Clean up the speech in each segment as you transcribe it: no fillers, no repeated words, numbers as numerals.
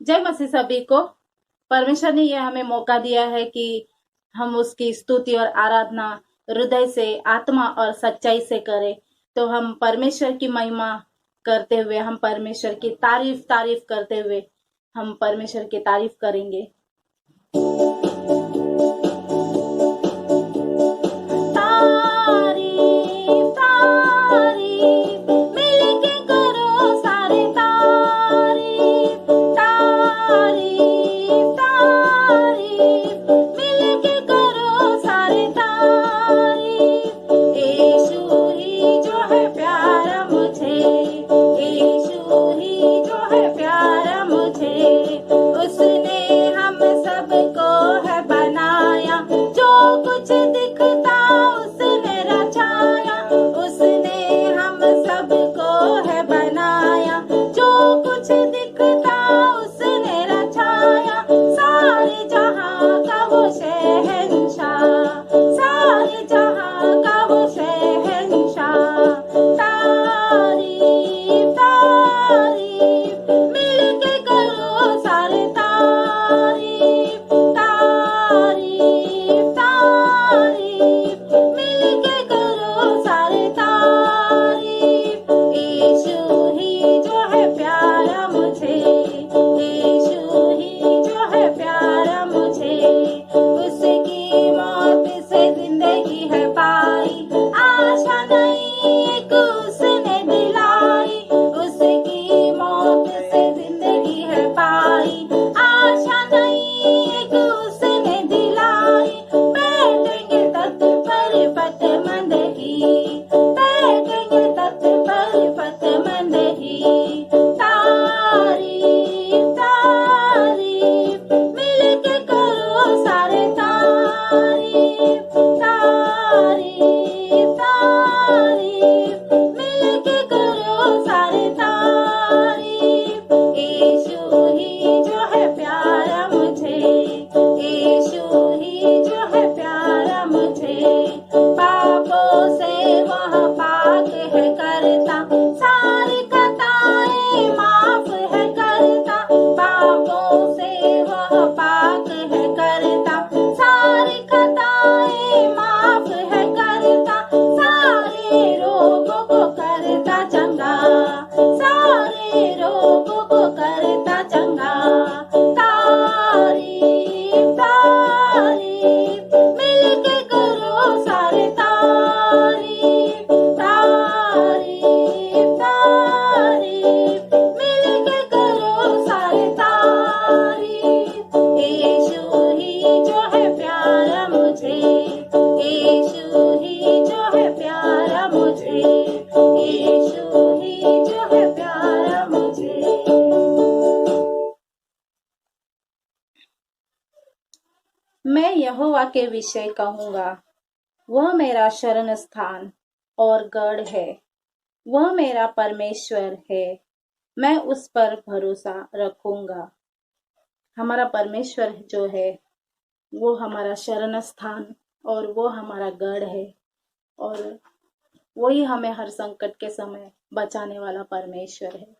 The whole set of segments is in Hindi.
जय मसीह सभी को। परमेश्वर ने यह हमें मौका दिया है कि हम उसकी स्तुति और आराधना हृदय से, आत्मा और सच्चाई से करें। तो हम परमेश्वर की महिमा करते हुए, हम परमेश्वर की तारीफ करते हुए हम परमेश्वर की तारीफ करेंगे। मैं यहोवा के विषय कहूंगा, वह मेरा शरण स्थान और गढ़ है। वह मेरा परमेश्वर है, मैं उस पर भरोसा रखूंगा। हमारा परमेश्वर जो है वो हमारा शरण स्थान और वो हमारा गढ़ है, और वही हमें हर संकट के समय बचाने वाला परमेश्वर है।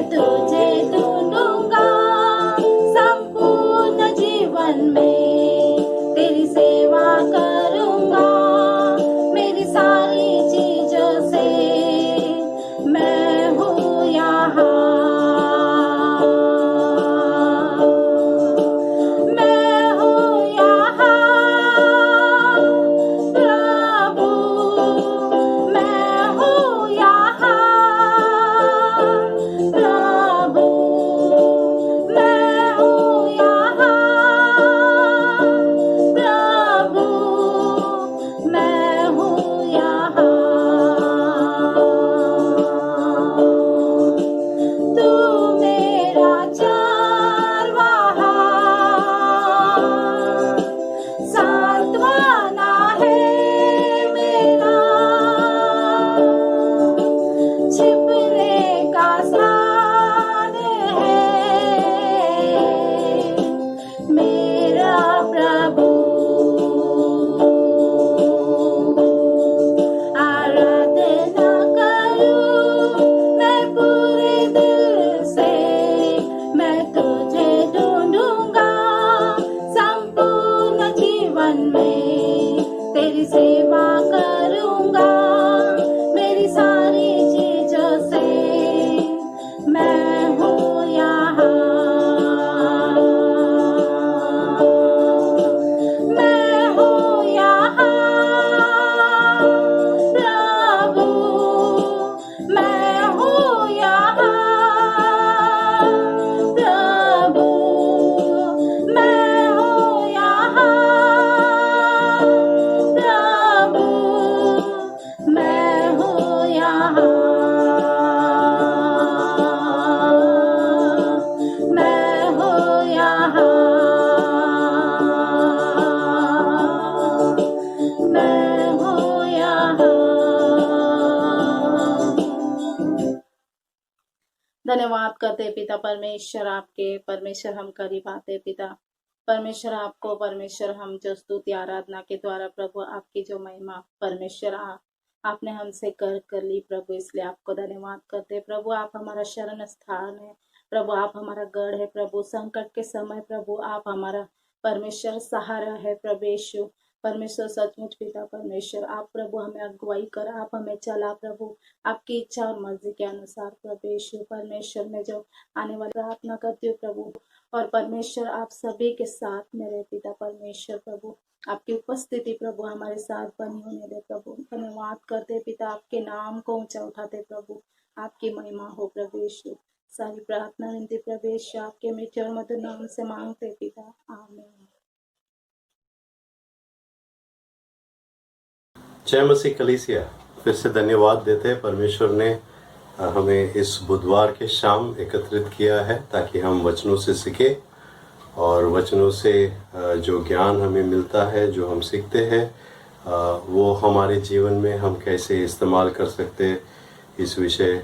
मैं तुझे ढूंढूंगा संपूर्ण जीवन में, तेरी सेवा करूंगा मेरी सारी चीजों से। मैं हूँ यहाँ, मैं हूँ यहाँ प्रभु, मैं हूँ यहाँ प्रभु, मैं हूँ यहाँ प्रभु, मैं हूँ यहाँ। तू मेरा चरवाहा सांत्वना है मेरा, छिपने का स्थान है मेरा प्रभु। आराधना करूं मैं पूरे दिल से, मैं तुझे ढूंढूंगा संपूर्ण जीवन में, तेरी सेवा करूंगा मेरी सारी चीजों से। मैं हूँ यहाँ, मैं हूँ यहाँ प्रभु, मैं हूँ यहाँ प्रभु, मैं हूँ यहाँ प्रभु, मैं हूँ यहाँ, मैं हूँ यहाँ, मैं हूँ यहाँ। धन्यवाद करते पिता परमेश्वर आपके, परमेश्वर हम करीब आते पिता परमेश्वर आपको, परमेश्वर हम जो स्तुति आराधना के द्वारा प्रभु आपकी जो महिमा परमेश्वर आपने हमसे कर ली प्रभु, इसलिए आपको धन्यवाद करते प्रभु। आप हमारा शरण स्थान है प्रभु, आप हमारा गढ़ है प्रभु, संकट के समय प्रभु आप हमारा परमेश्वर सहारा है प्रभु यीशु। परमेश्वर सचमुच पिता परमेश्वर आप प्रभु हमें अगुवाई कर, आप हमें चला प्रभु आपकी इच्छा और मर्जी के अनुसार प्रभु यीशु। परमेश्वर में जो आने वाली प्रार्थना करती हूँ प्रभु, और परमेश्वर आप सभी के साथ मेरे पिता परमेश्वर प्रभु, आपकी उपस्थिति प्रभु हमारे साथ बनी होने दे प्रभु। धन्यवाद करते पिता, आपके नाम को ऊंचा उठाते प्रभु, आपकी महिमा हो प्रभु यीशु। सारी प्रार्थना विनती प्रभु यीशु आपके मीठे और मधुर नाम से मांगते पिता, आमीन। जय मसीह कलीसिया, फिर से धन्यवाद देते हैं। परमेश्वर ने हमें इस बुधवार के शाम एकत्रित किया है ताकि हम वचनों से सीखें, और वचनों से जो ज्ञान हमें मिलता है, जो हम सीखते हैं, वो हमारे जीवन में हम कैसे इस्तेमाल कर सकते हैं, इस विषय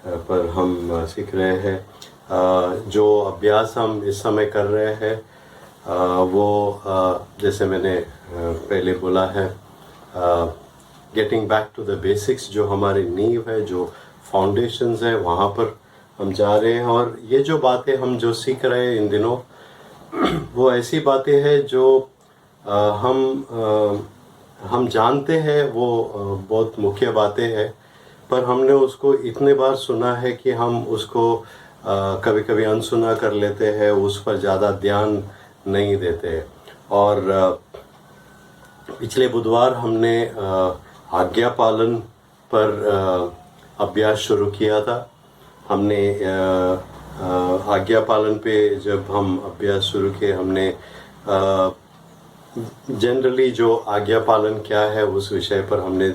पर हम सीख रहे हैं। जो अभ्यास हम इस समय कर रहे हैं वो जैसे मैंने पहले बोला है, getting back to the basics, जो हमारी नींव है, जो फाउंडेशंस है, वहाँ पर हम जा रहे हैं। और ये जो बातें हम जो सीख रहे हैं इन दिनों, वो ऐसी बातें हैं जो हम जानते हैं, वो बहुत मुख्य बातें हैं, पर हमने उसको इतने बार सुना है कि हम उसको कभी कभी अनसुना कर लेते हैं, उस पर ज़्यादा ध्यान नहीं देते। और पिछले बुधवार हमने आज्ञा पालन पर अभ्यास शुरू किया था। हमने आज्ञा पालन पे जब हम अभ्यास शुरू किए, हमने जनरली जो आज्ञा पालन क्या है उस विषय पर हमने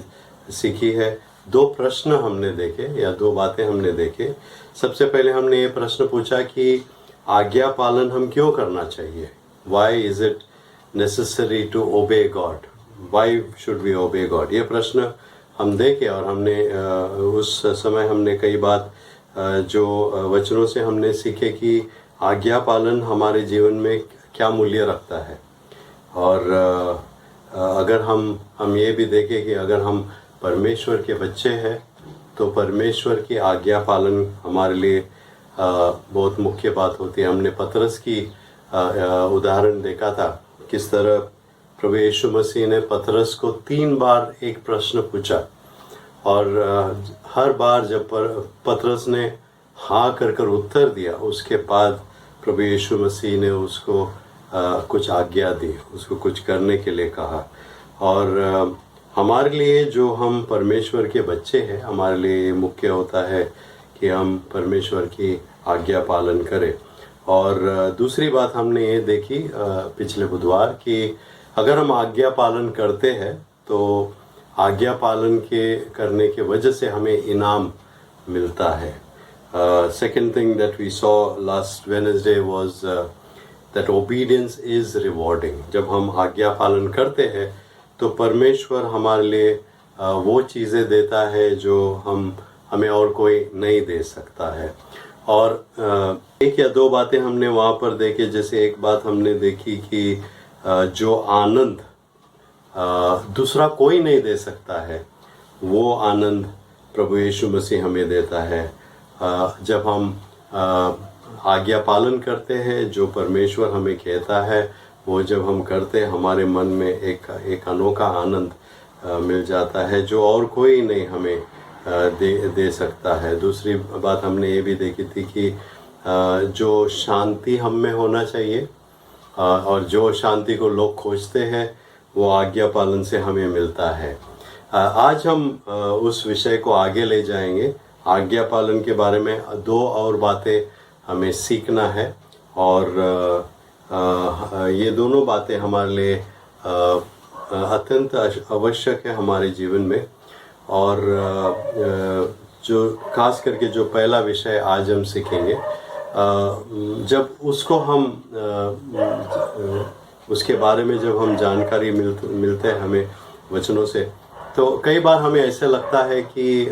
सीखी है। 2 प्रश्न हमने देखे, या 2 बातें हमने देखे। सबसे पहले हमने ये प्रश्न पूछा कि आज्ञा पालन हम क्यों करना चाहिए, why is it necessary to obey God, why should we obey God, ये प्रश्न हम देखे। और हमने उस समय हमने कई बात जो वचनों से हमने सीखे कि आज्ञा पालन हमारे जीवन में क्या मूल्य रखता है। और अगर हम ये भी देखें कि अगर हम परमेश्वर के बच्चे हैं तो परमेश्वर की आज्ञा पालन हमारे लिए बहुत मुख्य बात होती है। हमने पतरस की उदाहरण देखा था, किस तरह प्रभु यीशु मसीह ने पतरस को 3 बार एक प्रश्न पूछा, और हर बार जब पतरस ने हाँ कर कर उत्तर दिया, उसके बाद प्रभु यीशु मसीह ने उसको कुछ आज्ञा दी, उसको कुछ करने के लिए कहा। और हमारे लिए, जो हम परमेश्वर के बच्चे हैं, हमारे लिए मुख्य होता है कि हम परमेश्वर की आज्ञा पालन करें। और दूसरी बात हमने ये देखी पिछले बुधवार कि अगर हम आज्ञा पालन करते हैं तो आज्ञा पालन के करने के वजह से हमें इनाम मिलता है। Second thing that we saw last Wednesday was that obedience is rewarding. जब हम आज्ञा पालन करते हैं तो परमेश्वर हमारे लिए वो चीज़ें देता है जो हमें और कोई नहीं दे सकता है। और एक या दो बातें हमने वहाँ पर देखी। जैसे एक बात हमने देखी कि जो आनंद दूसरा कोई नहीं दे सकता है, वो आनंद प्रभु यीशु मसीह हमें देता है। जब हम आज्ञा पालन करते हैं, जो परमेश्वर हमें कहता है वो जब हम करते हैं, हमारे मन में एक अनोखा आनंद मिल जाता है जो और कोई नहीं हमें दे सकता है। दूसरी बात हमने ये भी देखी थी कि जो शांति हम में होना चाहिए और जो शांति को लोग खोजते हैं, वो आज्ञा पालन से हमें मिलता है। आज हम उस विषय को आगे ले जाएंगे। आज्ञा पालन के बारे में 2 और बातें हमें सीखना है, और ये दोनों बातें हमारे लिए अत्यंत आवश्यक है हमारे जीवन में। और जो खास करके जो पहला विषय आज हम सीखेंगे, जब उसको हम उसके बारे में जब हम जानकारी मिलते हैं हमें वचनों से, तो कई बार हमें ऐसा लगता है कि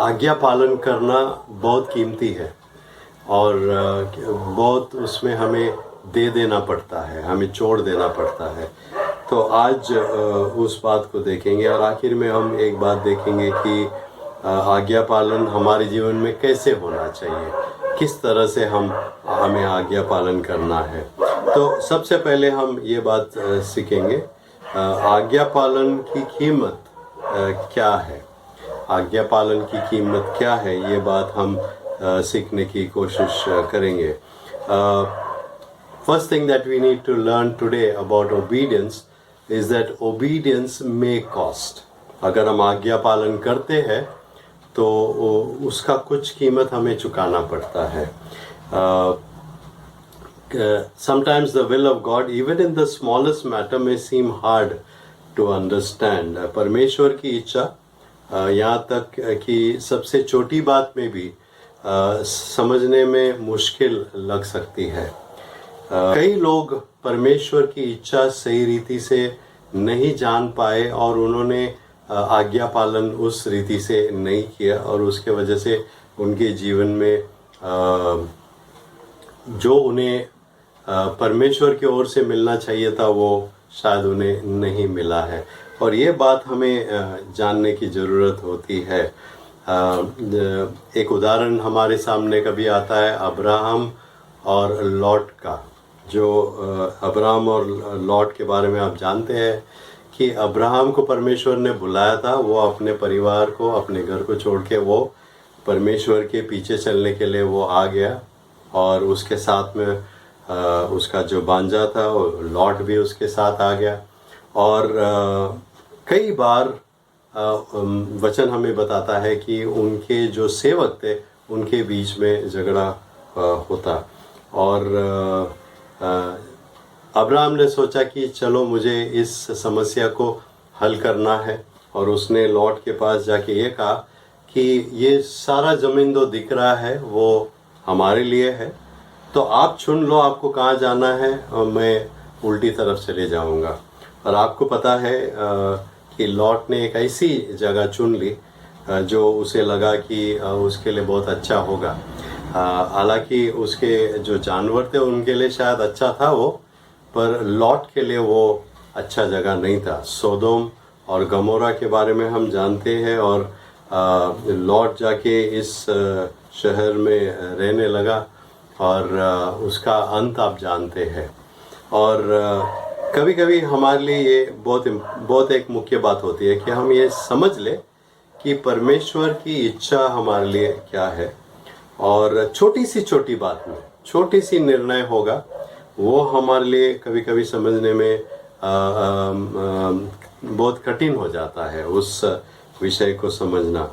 आज्ञा पालन करना बहुत कीमती है और बहुत उसमें हमें दे देना पड़ता है, हमें छोड़ देना पड़ता है। तो आज उस बात को देखेंगे, और आखिर में हम एक बात देखेंगे कि आज्ञा पालन हमारे जीवन में कैसे होना चाहिए, किस तरह से हमें आज्ञा पालन करना है। तो सबसे पहले हम ये बात सीखेंगे, आज्ञा पालन की कीमत क्या है। आज्ञा पालन की कीमत क्या है, ये बात हम सीखने की कोशिश करेंगे। First thing that we need to learn today about obedience is that obedience may cost. अगर हम आज्ञा पालन करते हैं तो उसका कुछ कीमत हमें चुकाना पड़ता है। Sometimes the will of God, even in the smallest matter, may seem hard to understand. परमेश्वर की इच्छा यहाँ तक कि सबसे छोटी बात में भी समझने में मुश्किल लग सकती है। कई लोग परमेश्वर की इच्छा सही रीति से नहीं जान पाए और उन्होंने आज्ञा पालन उस रीति से नहीं किया, और उसके वजह से उनके जीवन में जो उन्हें परमेश्वर की ओर से मिलना चाहिए था वो शायद उन्हें नहीं मिला है। और ये बात हमें जानने की ज़रूरत होती है। एक उदाहरण हमारे सामने कभी आता है अब्राहम और लॉट का। जो अब्राहम और लॉट के बारे में आप जानते हैं कि अब्राहम को परमेश्वर ने बुलाया था, वो अपने परिवार को, अपने घर को छोड़ के वो परमेश्वर के पीछे चलने के लिए वो आ गया, और उसके साथ में उसका जो भांजा था वो लॉट भी उसके साथ आ गया। और कई बार वचन हमें बताता है कि उनके जो सेवक थे उनके बीच में झगड़ा होता, और अब्राहम ने सोचा कि चलो मुझे इस समस्या को हल करना है, और उसने लॉट के पास जाके ये कहा कि ये सारा ज़मीन तो दिख रहा है वो हमारे लिए है, तो आप चुन लो आपको कहाँ जाना है, और मैं उल्टी तरफ चले जाऊँगा। और आपको पता है कि लॉट ने एक ऐसी जगह चुन ली जो उसे लगा कि उसके लिए बहुत अच्छा होगा। हालांकि उसके जो जानवर थे उनके लिए शायद अच्छा था वो, पर लॉट के लिए वो अच्छा जगह नहीं था। सोदोम और गमोरा के बारे में हम जानते हैं, और लौट जाके इस शहर में रहने लगा और उसका अंत आप जानते हैं। और कभी कभी हमारे लिए ये बहुत एक मुख्य बात होती है कि हम ये समझ ले कि परमेश्वर की इच्छा हमारे लिए क्या है, और छोटी सी बात में छोटी सी निर्णय होगा, वो हमारे लिए कभी कभी समझने में बहुत कठिन हो जाता है उस विषय को समझना।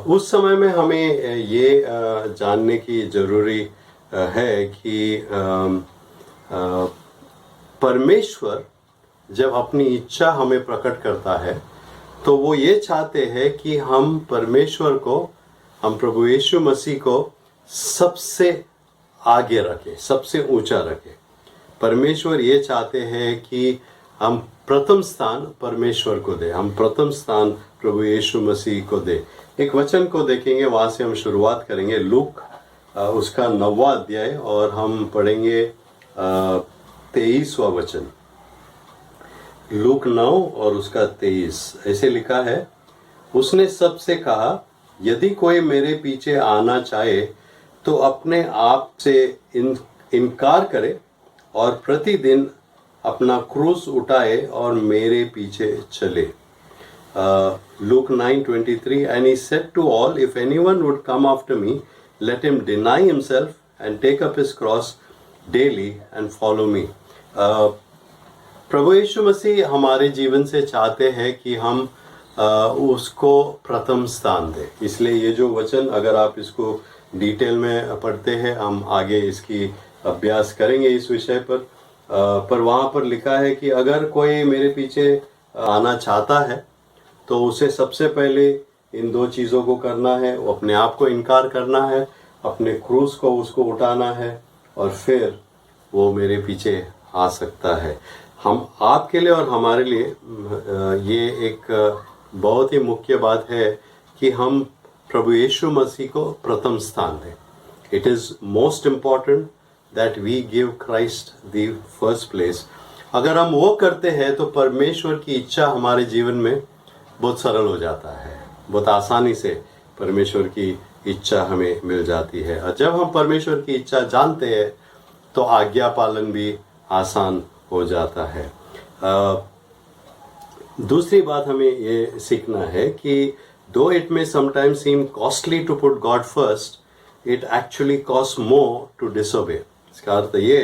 उस समय में हमें ये जानने की जरूरी है कि परमेश्वर जब अपनी इच्छा हमें प्रकट करता है तो वो ये चाहते हैं कि हम परमेश्वर को, हम प्रभु यीशु मसीह को सबसे आगे रखें, सबसे ऊंचा रखें। परमेश्वर ये चाहते हैं कि हम प्रथम स्थान परमेश्वर को दे, हम प्रथम स्थान प्रभु यीशु मसीह को दे। एक वचन को देखेंगे, वहां से हम शुरुआत करेंगे। लूक उसका 9वां अध्याय और हम पढ़ेंगे 23वां वचन। लूक 9 और उसका 23 ऐसे लिखा है, उसने सबसे कहा, यदि कोई मेरे पीछे आना चाहे तो अपने आप से इनकार करे और प्रतिदिन अपना क्रूस उठाए और मेरे पीछे चले। Luke 9:23, and he said to all, if anyone would come after me, let him deny himself and take up his cross daily and follow me. प्रभु यीशु मसीह हमारे जीवन से चाहते हैं कि हम उसको प्रथम स्थान दें। इसलिए ये जो वचन, अगर आप इसको डिटेल में पढ़ते हैं, हम आगे इसकी अभ्यास करेंगे इस विषय पर वहाँ पर लिखा है कि अगर कोई मेरे पीछे आना चाहता है तो उसे सबसे पहले इन 2 चीज़ों को करना है। वो अपने आप को इनकार करना है, अपने क्रूस को उसको उठाना है, और फिर वो मेरे पीछे आ सकता है। हम आपके लिए और हमारे लिए ये एक बहुत ही मुख्य बात है कि हम प्रभु यीशु मसीह को प्रथम स्थान दें। It is most important that we give Christ the first place. अगर हम वो करते हैं तो परमेश्वर की इच्छा हमारे जीवन में बहुत सरल हो जाता है, बहुत आसानी से परमेश्वर की इच्छा हमें मिल जाती है। और जब हम परमेश्वर की इच्छा जानते हैं तो आज्ञा पालन भी आसान हो जाता है। दूसरी बात हमें ये सीखना है कि though it may sometimes seem costly to put God first, it actually cost more to disobey. इसका अर्थ ये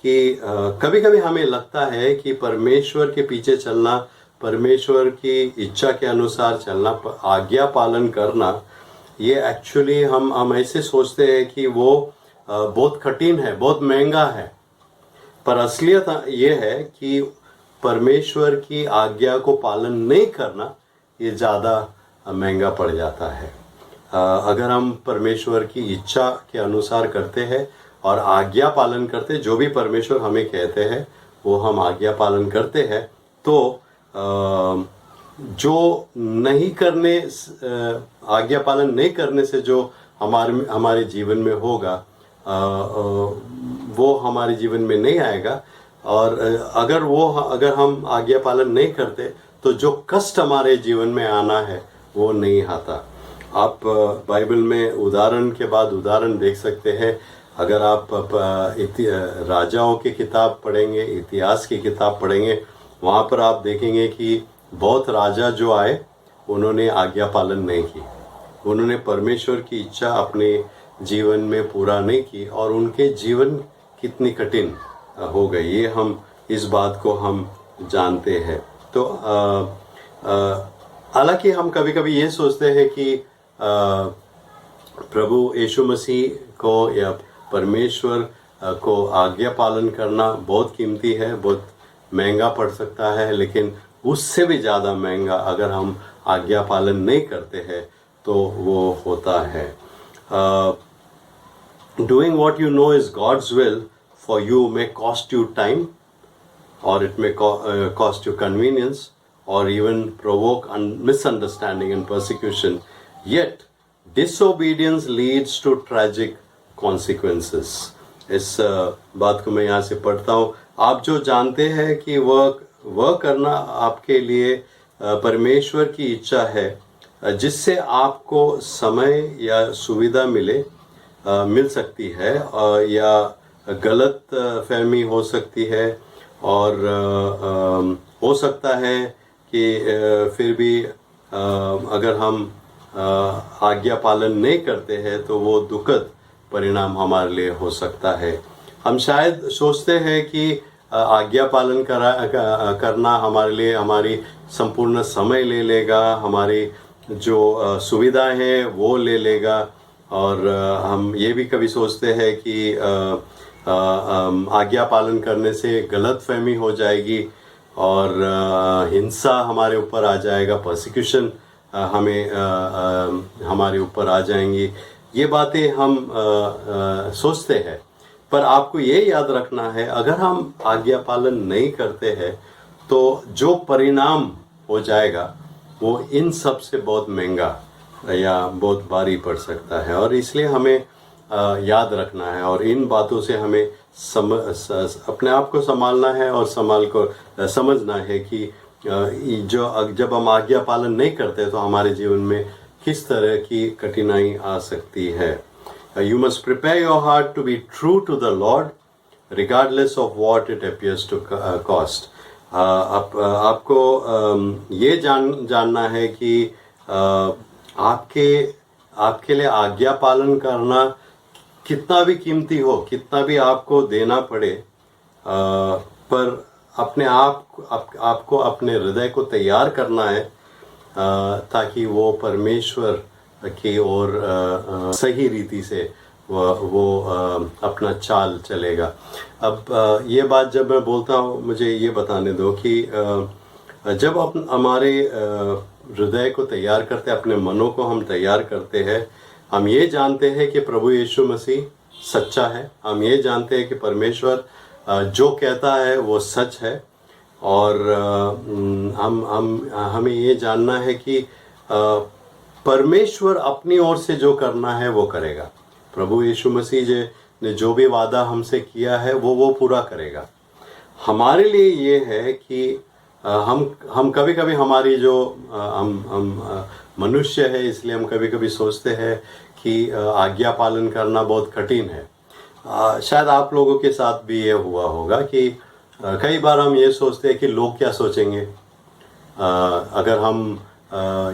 कि कभी कभी हमें लगता है कि परमेश्वर के पीछे चलना, परमेश्वर की इच्छा के अनुसार चलना, आज्ञा पालन करना, ये एक्चुअली हम ऐसे सोचते हैं कि वो बहुत कठिन है, बहुत महंगा है। पर असलियत ये है कि परमेश्वर की आज्ञा को पालन नहीं करना ये ज़्यादा महंगा पड़ जाता है। अगर हम परमेश्वर की इच्छा के अनुसार करते हैं और आज्ञा पालन करते, जो भी परमेश्वर हमें कहते हैं वो हम आज्ञा पालन करते हैं, तो जो नहीं करने, आज्ञा पालन नहीं करने से जो हमारे जीवन में होगा वो हमारे जीवन में नहीं आएगा। और अगर हम आज्ञा पालन नहीं करते तो जो कष्ट हमारे जीवन में आना है वो नहीं आता। आप बाइबल में उदाहरण के बाद उदाहरण देख सकते हैं। अगर आप राजाओं की किताब पढ़ेंगे, इतिहास की किताब पढ़ेंगे, वहाँ पर आप देखेंगे कि बहुत राजा जो आए उन्होंने आज्ञा पालन नहीं की, उन्होंने परमेश्वर की इच्छा अपने जीवन में पूरा नहीं की और उनके जीवन कितनी कठिन हो गई, ये हम इस बात को हम जानते हैं। तो हालांकि हम कभी कभी ये सोचते हैं कि प्रभु यीशु मसीह को या परमेश्वर को आज्ञा पालन करना बहुत कीमती है, बहुत महंगा पड़ सकता है, लेकिन उससे भी ज़्यादा महंगा अगर हम आज्ञा पालन नहीं करते हैं तो वो होता है। Doing what you know is God's will for you may cost you time, or it may cost you convenience, or even provoke misunderstanding and persecution. Yet, disobedience leads to tragic consequences. इस बात को मैं यहाँ से पढ़ता हूँ। आप जो जानते हैं कि वह करना आपके लिए परमेश्वर की इच्छा है, जिससे आपको समय या सुविधा मिल सकती है, या गलत फहमी हो सकती है, और हो सकता है कि फिर भी अगर हम आज्ञा पालन नहीं करते हैं तो वो दुखद परिणाम हमारे लिए हो सकता है। हम शायद सोचते हैं कि आज्ञा पालन करना हमारे लिए हमारी संपूर्ण समय ले लेगा, हमारी जो सुविधाएं हैं वो ले लेगा, और हम ये भी कभी सोचते हैं कि आज्ञा पालन करने से गलत फहमी हो जाएगी और हिंसा हमारे ऊपर आ जाएगा, परसिक्यूशन हमारे ऊपर आ जाएंगी। ये बातें हम सोचते हैं, पर आपको ये याद रखना है, अगर हम आज्ञा पालन नहीं करते हैं तो जो परिणाम हो जाएगा वो इन सब से बहुत महंगा या बहुत भारी पड़ सकता है। और इसलिए हमें याद रखना है और इन बातों से हमें अपने आप को संभालना है और समझना है कि जब हम आज्ञा पालन नहीं करते तो हमारे जीवन में किस तरह की कठिनाई आ सकती है। You must prepare your heart to be true to the Lord, regardless of what it appears to cost. आपको ये जानना है कि आपके लिए आज्ञा पालन करना कितना भी कीमती हो, कितना भी आपको देना पड़े, पर अपने आपको अपने हृदय को तैयार करना है ताकि वो परमेश्वर की ओर सही रीति से वो अपना चाल चलेगा। अब ये बात जब मैं बोलता हूँ, मुझे ये बताने दो कि जब हमारे हृदय को तैयार करते, अपने मनों को हम तैयार करते हैं, हम ये जानते हैं कि प्रभु यीशु मसीह सच्चा है, हम ये जानते हैं कि परमेश्वर जो कहता है वो सच है, और हमें ये जानना है कि परमेश्वर अपनी ओर से जो करना है वो करेगा। प्रभु यीशु मसीह ने जो भी वादा हमसे किया है वो पूरा करेगा। हमारे लिए ये है कि हम कभी कभी हमारी जो हम मनुष्य है, इसलिए हम कभी कभी सोचते हैं कि आज्ञा पालन करना बहुत कठिन है। शायद आप लोगों के साथ भी ये हुआ होगा कि कई बार हम ये सोचते हैं कि लोग क्या सोचेंगे अगर हम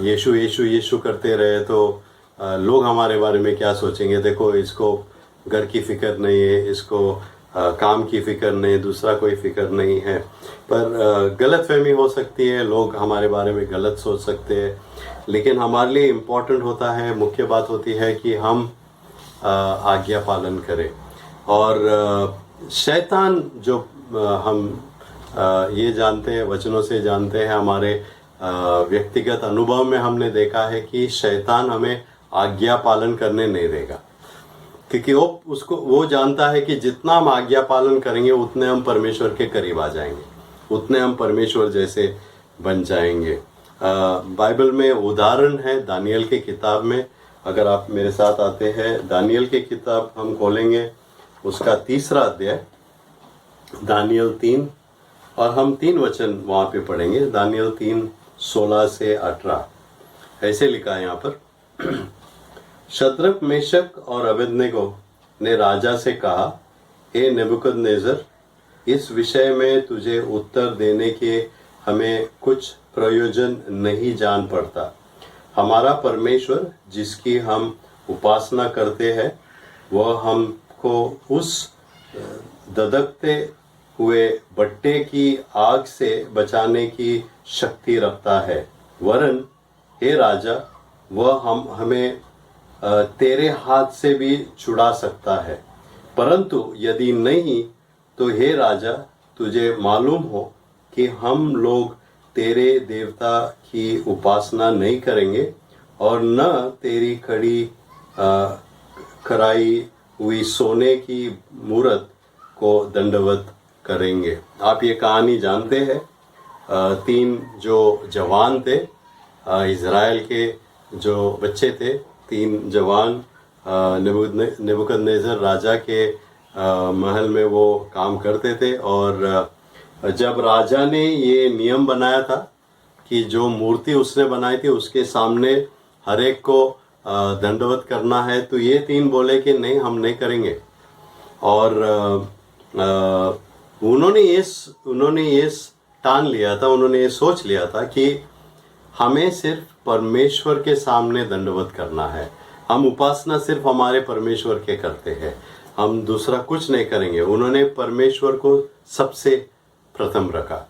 यीशु यीशु यीशु करते रहे तो लोग हमारे बारे में क्या सोचेंगे। देखो, इसको घर की फिक्र नहीं है, इसको काम की फिक्र नहीं, दूसरा कोई फिक्र नहीं है। पर गलत फहमी हो सकती है, लोग हमारे बारे में गलत सोच सकते हैं, लेकिन हमारे लिए इम्पोर्टेंट होता है, मुख्य बात होती है कि हम आज्ञा पालन करें। और शैतान जो हम ये जानते हैं, वचनों से जानते हैं, हमारे व्यक्तिगत अनुभव में हमने देखा है कि शैतान हमें आज्ञा पालन करने नहीं देगा, क्योंकि वो जानता है कि जितना हम आज्ञा पालन करेंगे उतने हम परमेश्वर के करीब आ जाएंगे, उतने हम परमेश्वर जैसे बन जाएंगे। बाइबल में उदाहरण है दानियल की किताब में। अगर आप मेरे साथ आते हैं, दानियल की किताब हम खोलेंगे, उसका 3रा अध्याय, दानियल 3, और हम 3 वचन वहाँ पे पढ़ेंगे। दानियल 3:16 से 18 ऐसे लिखा है यहाँ पर। शद्रक, मेशक और अबेदनेगो ने राजा से कहा, हे नेबूकदनेस्सर, इस विषय में तुझे उत्तर देने के हमें कुछ प्रयोजन नहीं जान पड़ता। हमारा परमेश्वर जिसकी हम उपासना करते हैं वह हमको उस दधकते हुए भट्टे की आग से बचाने की शक्ति रखता है, वरन हे राजा, वह हमें तेरे हाथ से भी छुड़ा सकता है। परंतु यदि नहीं तो हे राजा, तुझे मालूम हो कि हम लोग तेरे देवता की उपासना नहीं करेंगे और न तेरी कराई हुई सोने की मूरत को दंडवत करेंगे। आप ये कहानी जानते हैं। 3 जो जवान थे, इज़राइल के जो बच्चे थे, 3 जवान नेबूकदनेस्सर राजा के महल में वो काम करते थे। और जब राजा ने ये नियम बनाया था कि जो मूर्ति उसने बनाई थी उसके सामने हर एक को दंडवत करना है, तो ये 3 बोले कि नहीं, हम नहीं करेंगे। और उन्होंने ये ठान लिया था, उन्होंने ये सोच लिया था कि हमें सिर्फ परमेश्वर के सामने दंडवत करना है। हम उपासना सिर्फ हमारे परमेश्वर के करते हैं, हम दूसरा कुछ नहीं करेंगे। उन्होंने परमेश्वर को सबसे प्रथम रखा।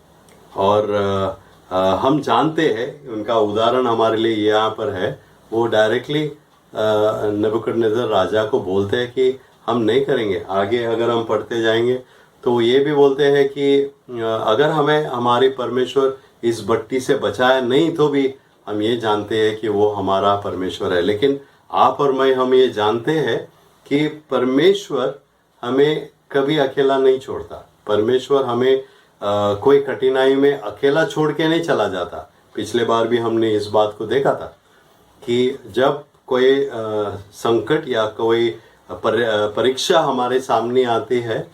और हम जानते हैं, उनका उदाहरण हमारे लिए यहाँ पर है। वो डायरेक्टली नबूकदनेस्सर राजा को बोलते हैं कि हम नहीं करेंगे। आगे अगर हम पढ़ते जाएंगे तो ये भी बोलते हैं कि अगर हमें हमारे परमेश्वर इस भट्टी से बचाया नहीं तो भी हम ये जानते हैं कि वो हमारा परमेश्वर है। लेकिन आप और मैं, हम ये जानते हैं कि परमेश्वर हमें कभी अकेला नहीं छोड़ता। परमेश्वर हमें कोई कठिनाई में अकेला छोड़ के नहीं चला जाता। पिछले बार भी हमने इस बात को देखा था कि जब कोई संकट या कोई परीक्षा हमारे सामने आती है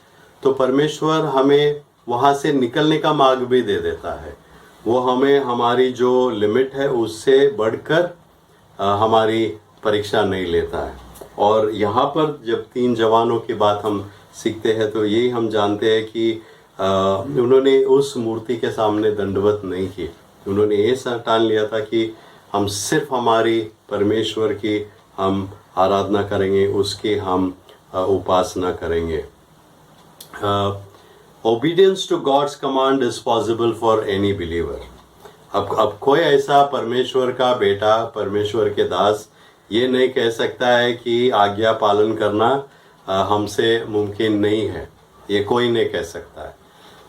तो परमेश्वर हमें वहाँ से निकलने का मार्ग भी दे देता है। वो हमें हमारी जो लिमिट है उससे बढ़कर हमारी परीक्षा नहीं लेता है। और यहाँ पर जब 3 जवानों की बात हम सीखते हैं तो यही हम जानते हैं कि उन्होंने उस मूर्ति के सामने दंडवत नहीं की। उन्होंने ये ठान लिया था कि हम सिर्फ हमारी परमेश्वर की हम आराधना करेंगे, उसकी हम उपासना करेंगे। Obedience to God's command is possible for any believer. अब कोई ऐसा परमेश्वर का बेटा, परमेश्वर के दास ये नहीं कह सकता है कि आज्ञा पालन करना हमसे मुमकिन नहीं है। ये कोई नहीं कह सकता है,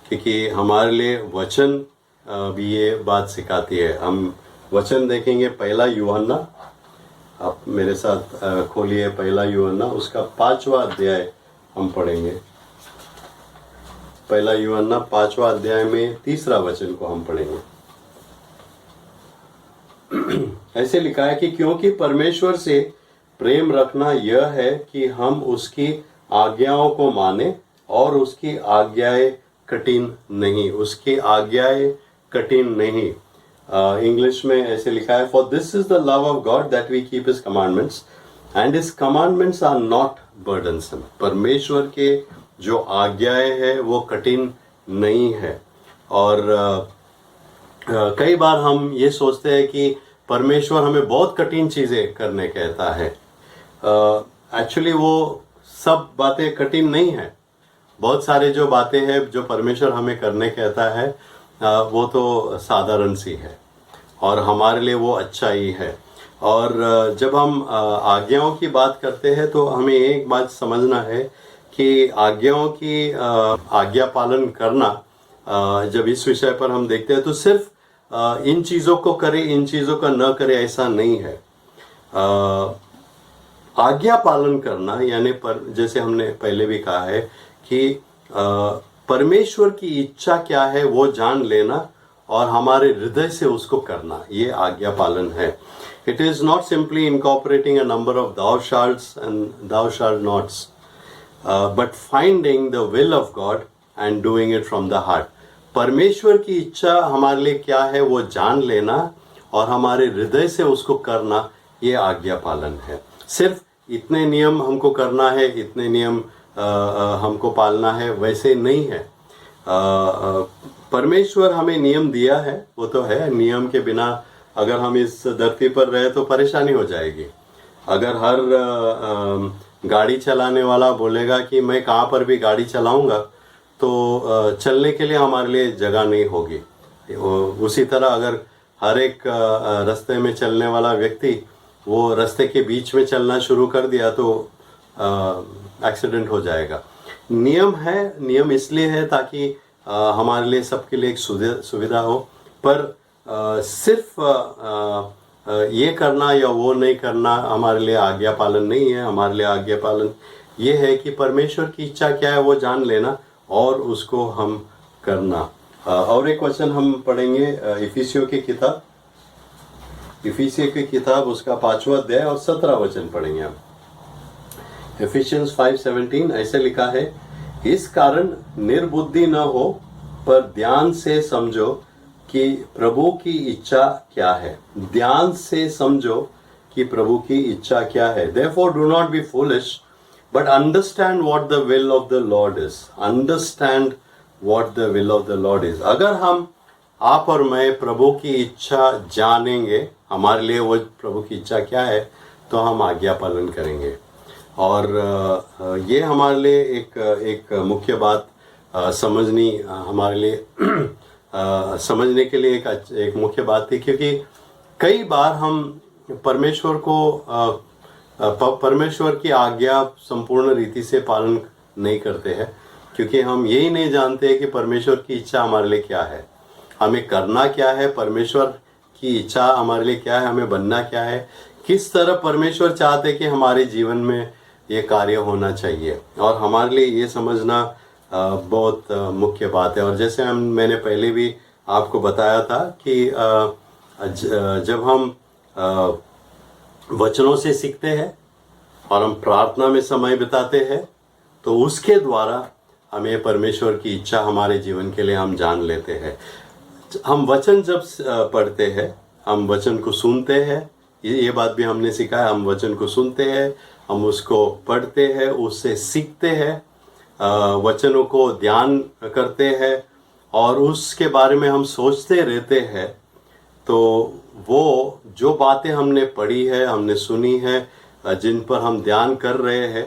क्योंकि हमारे लिए वचन भी ये बात सिखाती है। हम वचन देखेंगे 1 यूहन्ना, आप मेरे साथ खोलिए 1 यूहन्ना, उसका 5वां अध्याय हम पढ़ेंगे। 1 यूहन्ना 5वां अध्याय में 3रा वचन को हम पढ़ेंगे। ऐसे लिखा है कि क्योंकि परमेश्वर से प्रेम रखना यह है कि हम उसकी आज्ञाओं को माने, और उसकी आज्ञाएं कठिन नहीं, उसकी आज्ञाएं कठिन नहीं। इंग्लिश में ऐसे लिखा है, for this is the love of God that we keep his commandments and his commandments are not burdensome. परमेश्वर के जो आज्ञाएं हैं वो कठिन नहीं है। और कई बार हम ये सोचते हैं कि परमेश्वर हमें बहुत कठिन चीजें करने कहता है। एक्चुअली वो सब बातें कठिन नहीं है। बहुत सारे जो बातें हैं जो परमेश्वर हमें करने कहता है वो तो साधारण सी है और हमारे लिए वो अच्छा ही है। और जब हम आज्ञाओं की बात करते हैं तो हमें एक बात समझना है कि आज्ञाओं की आज्ञा पालन करना, जब इस विषय पर हम देखते हैं तो सिर्फ इन चीज़ों को करे, इन चीज़ों का न करे, ऐसा नहीं है। आज्ञा पालन करना यानी जैसे हमने पहले भी कहा है कि परमेश्वर की इच्छा क्या है वो जान लेना और हमारे हृदय से उसको करना, ये आज्ञा पालन है। It is not simply incorporating a number of thou shalts and thou shalt nots, but finding the will of God and doing it from the heart. परमेश्वर की इच्छा हमारे लिए क्या है वो जान लेना और हमारे हृदय से उसको करना, ये आज्ञा पालन है। सिर्फ इतने नियम हमको करना है, इतने नियम हमको पालना है, वैसे नहीं है। परमेश्वर हमें नियम दिया है, वो तो है। नियम के बिना अगर हम इस धरती पर रहे तो परेशानी हो जाएगी। अगर हर गाड़ी चलाने वाला बोलेगा कि मैं कहाँ पर भी गाड़ी चलाऊंगा तो चलने के लिए हमारे लिए जगह नहीं होगी। उसी तरह अगर हर एक रास्ते में चलने वाला व्यक्ति वो रास्ते के बीच में चलना शुरू कर दिया तो एक्सीडेंट हो जाएगा। नियम है, नियम इसलिए है ताकि हमारे लिए, सबके लिए एक सुविधा हो। पर सिर्फ ये करना या वो नहीं करना हमारे लिए आज्ञा पालन नहीं है। हमारे लिए आज्ञा पालन ये है कि परमेश्वर की इच्छा क्या है वो जान लेना और उसको हम करना। और एक वचन हम पढ़ेंगे इफिसियों की किताब, इफिसियों की किताब उसका 5वां अध्याय और 17 वचन पढ़ेंगे हम। एफिशियंस 5:17 ऐसे लिखा है, इस कारण निर्बुद्धि न हो पर ध्यान से समझो कि प्रभु की इच्छा क्या है। ध्यान से समझो कि प्रभु की इच्छा क्या है। Therefore do not be foolish, but understand what the will of the Lord is. Understand what the will of the Lord is. अगर हम आप और मैं प्रभु की इच्छा जानेंगे, हमारे लिए वो प्रभु की इच्छा क्या है, तो हम आज्ञा पालन करेंगे। और ये हमारे लिए एक मुख्य बात समझनी हमारे लिए समझने के लिए एक मुख्य बात थी, क्योंकि कई बार हम परमेश्वर की आज्ञा संपूर्ण रीति से पालन नहीं करते हैं, क्योंकि हम यही नहीं जानते कि परमेश्वर की इच्छा हमारे लिए क्या है, हमें करना क्या है, परमेश्वर की इच्छा हमारे लिए क्या है, हमें बनना क्या है, किस तरह परमेश्वर चाहते कि हमारे जीवन में ये कार्य होना चाहिए। और हमारे लिए ये समझना बहुत मुख्य बात है। और जैसे मैंने पहले भी आपको बताया था कि जब हम वचनों से सीखते हैं और हम प्रार्थना में समय बिताते हैं, तो उसके द्वारा हमें परमेश्वर की इच्छा हमारे जीवन के लिए हम जान लेते हैं। हम वचन जब पढ़ते हैं, हम वचन को सुनते हैं, ये बात भी हमने सीखा है। हम वचन को सुनते हैं, हम उसको पढ़ते हैं, उससे सीखते हैं, वचनों को ध्यान करते हैं और उसके बारे में हम सोचते रहते हैं। तो वो जो बातें हमने पढ़ी है, हमने सुनी है, जिन पर हम ध्यान कर रहे हैं,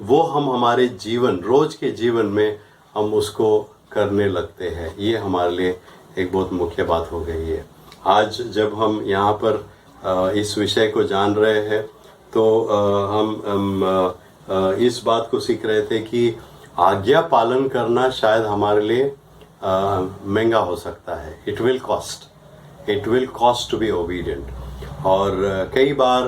वो हम हमारे जीवन, रोज के जीवन में हम उसको करने लगते हैं। ये हमारे लिए एक बहुत मुख्य बात हो गई है। आज जब हम यहाँ पर इस विषय को जान रहे हैं, तो हम इस बात को सीख रहे थे कि आज्ञा पालन करना शायद हमारे लिए महंगा हो सकता है। It will cost to be obedient. और कई बार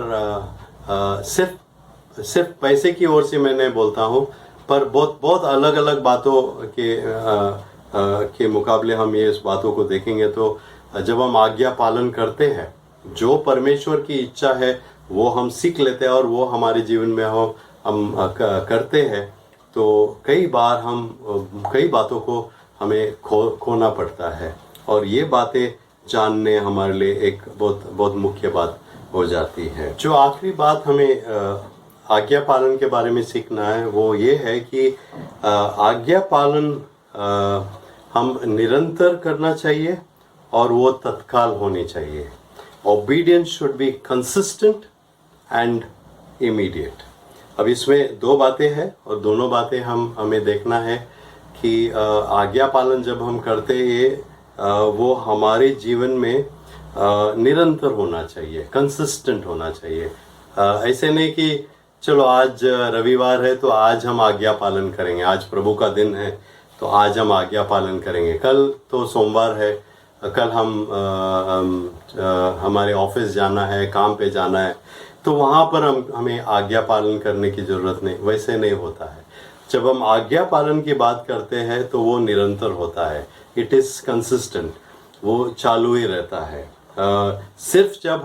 सिर्फ पैसे की ओर से मैं नहीं बोलता हूँ, पर बहुत अलग अलग बातों के मुकाबले हम ये इस बातों को देखेंगे। तो जब हम आज्ञा पालन करते हैं, जो परमेश्वर की इच्छा है वो हम सीख लेते हैं और वो हमारे जीवन में हम करते हैं, तो कई बार कई बातों को हमें खोना पड़ता है। और ये बातें जानने हमारे लिए एक बहुत मुख्य बात हो जाती है। जो आखिरी बात हमें आज्ञा पालन के बारे में सीखना है, वो ये है कि आज्ञा पालन हम निरंतर करना चाहिए और वो तत्काल होनी चाहिए। Obedience should be consistent and immediate. अब इसमें दो बातें हैं और दोनों बातें हमें देखना है कि आज्ञा पालन जब हम करते हैं, वो हमारे जीवन में निरंतर होना चाहिए, कंसिस्टेंट होना चाहिए। ऐसे नहीं कि चलो आज रविवार है तो आज हम आज्ञा पालन करेंगे, आज प्रभु का दिन है तो आज हम आज्ञा पालन करेंगे, कल तो सोमवार है, कल हमारे ऑफिस जाना है, काम पे जाना है, तो वहाँ पर हमें आज्ञा पालन करने की ज़रूरत नहीं। वैसे नहीं होता है। जब हम आज्ञा पालन की बात करते हैं तो वो निरंतर होता है, इट इज़ कंसिस्टेंट, वो चालू ही रहता है। सिर्फ जब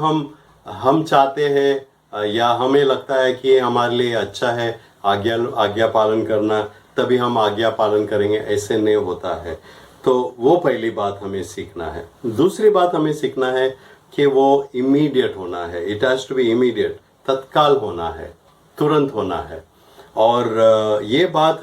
हम चाहते हैं या हमें लगता है कि हमारे लिए अच्छा है आज्ञा पालन करना, तभी हम आज्ञा पालन करेंगे, ऐसे नहीं होता है। तो वो पहली बात हमें सीखना है। दूसरी बात हमें सीखना है कि वो इमीडिएट होना है, it has to be immediate, तत्काल होना है, तुरंत होना है। और ये बात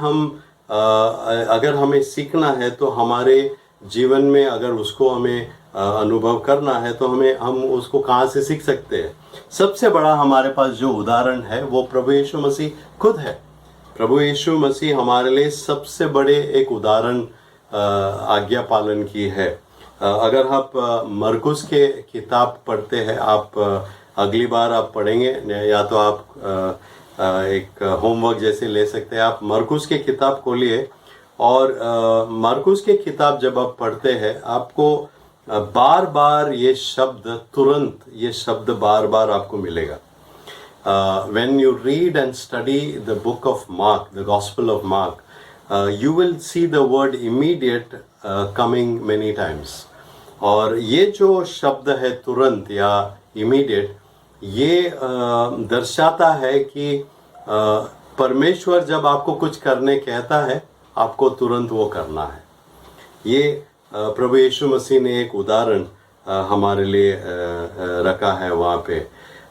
अगर हमें सीखना है तो हमारे जीवन में अगर उसको हमें अनुभव करना है तो हम उसको कहाँ से सीख सकते हैं। सबसे बड़ा हमारे पास जो उदाहरण है वो प्रभु यीशु मसीह खुद है। प्रभु यीशु मसीह हमारे लिए सबसे बड़े एक उदाहरण आज्ञा पालन की है। अगर आप मरकुस के किताब पढ़ते हैं, आप अगली बार आप पढ़ेंगे या तो आप एक होमवर्क जैसे ले सकते हैं। आप मरकुस के किताब खोलिए और मरकुस के किताब जब आप पढ़ते हैं, आपको बार बार ये शब्द, तुरंत ये शब्द बार बार आपको मिलेगा। When you read and study the book of Mark, the Gospel of Mark, you will see the word immediate coming many times. और ये जो शब्द है तुरंत या immediate, ये दर्शाता है कि परमेश्वर जब आपको कुछ करने कहता है, आपको तुरंत वो करना है। ये प्रभु यीशु मसीह ने एक उदाहरण हमारे लिए रखा है वहाँ पे।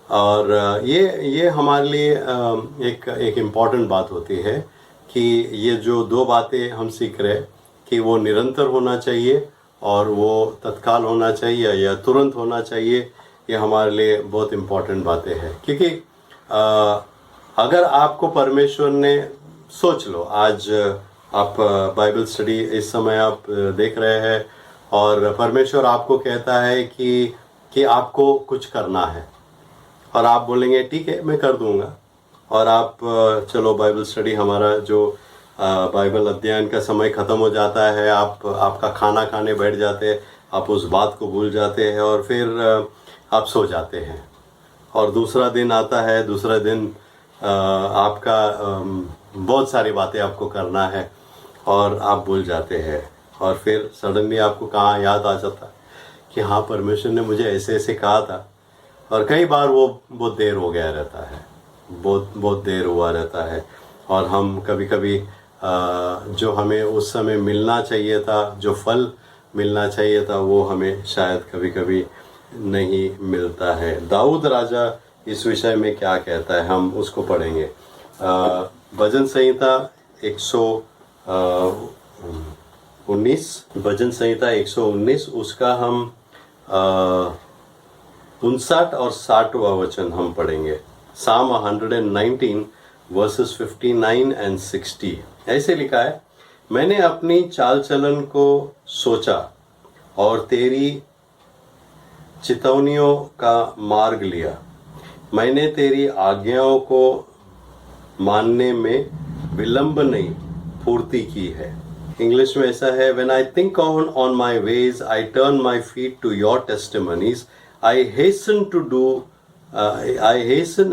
और ये हमारे लिए एक इम्पॉर्टेंट बात होती है कि ये जो दो बातें हम सीख रहे हैं कि वो निरंतर होना चाहिए और वो तत्काल होना चाहिए या तुरंत होना चाहिए, ये हमारे लिए बहुत इम्पॉर्टेंट बातें हैं। क्योंकि अगर आपको परमेश्वर ने, सोच लो आज आप बाइबल स्टडी इस समय आप देख रहे हैं और परमेश्वर आपको कहता है कि आपको कुछ करना है और आप बोलेंगे ठीक है मैं कर दूंगा, और आप चलो बाइबल स्टडी हमारा जो बाइबल अध्ययन का समय ख़त्म हो जाता है, आपका खाना खाने बैठ जाते हैं, आप उस बात को भूल जाते हैं और फिर आप सो जाते हैं। और दूसरा दिन आता है, दूसरा दिन आपका बहुत सारी बातें आपको करना है और आप भूल जाते हैं, और फिर सडनली आपको कहाँ याद आ जाता है कि हाँ परमेश्वर ने मुझे ऐसे ऐसे कहा था। और कई बार वो बहुत देर हो गया रहता है, बहुत देर हुआ रहता है, और हम कभी कभी जो हमें उस समय मिलना चाहिए था, जो फल मिलना चाहिए था, वो हमें शायद कभी कभी नहीं मिलता है। दाऊद राजा इस विषय में क्या कहता है हम उसको पढ़ेंगे। भजन संहिता 119, भजन संहिता 119 उसका हम 59 और 60वां वचन हम पढ़ेंगे। Psalm 119 वर्सेस 59 एंड 60 ऐसे लिखा है, मैंने अपनी चाल चलन को सोचा और तेरी चितौनियों का मार्ग लिया, मैंने तेरी आज्ञाओं को मानने में विलंब नहीं पूर्ति की है। इंग्लिश में ऐसा है, When I think on my ways, I turn my feet to your testimonies. I hasten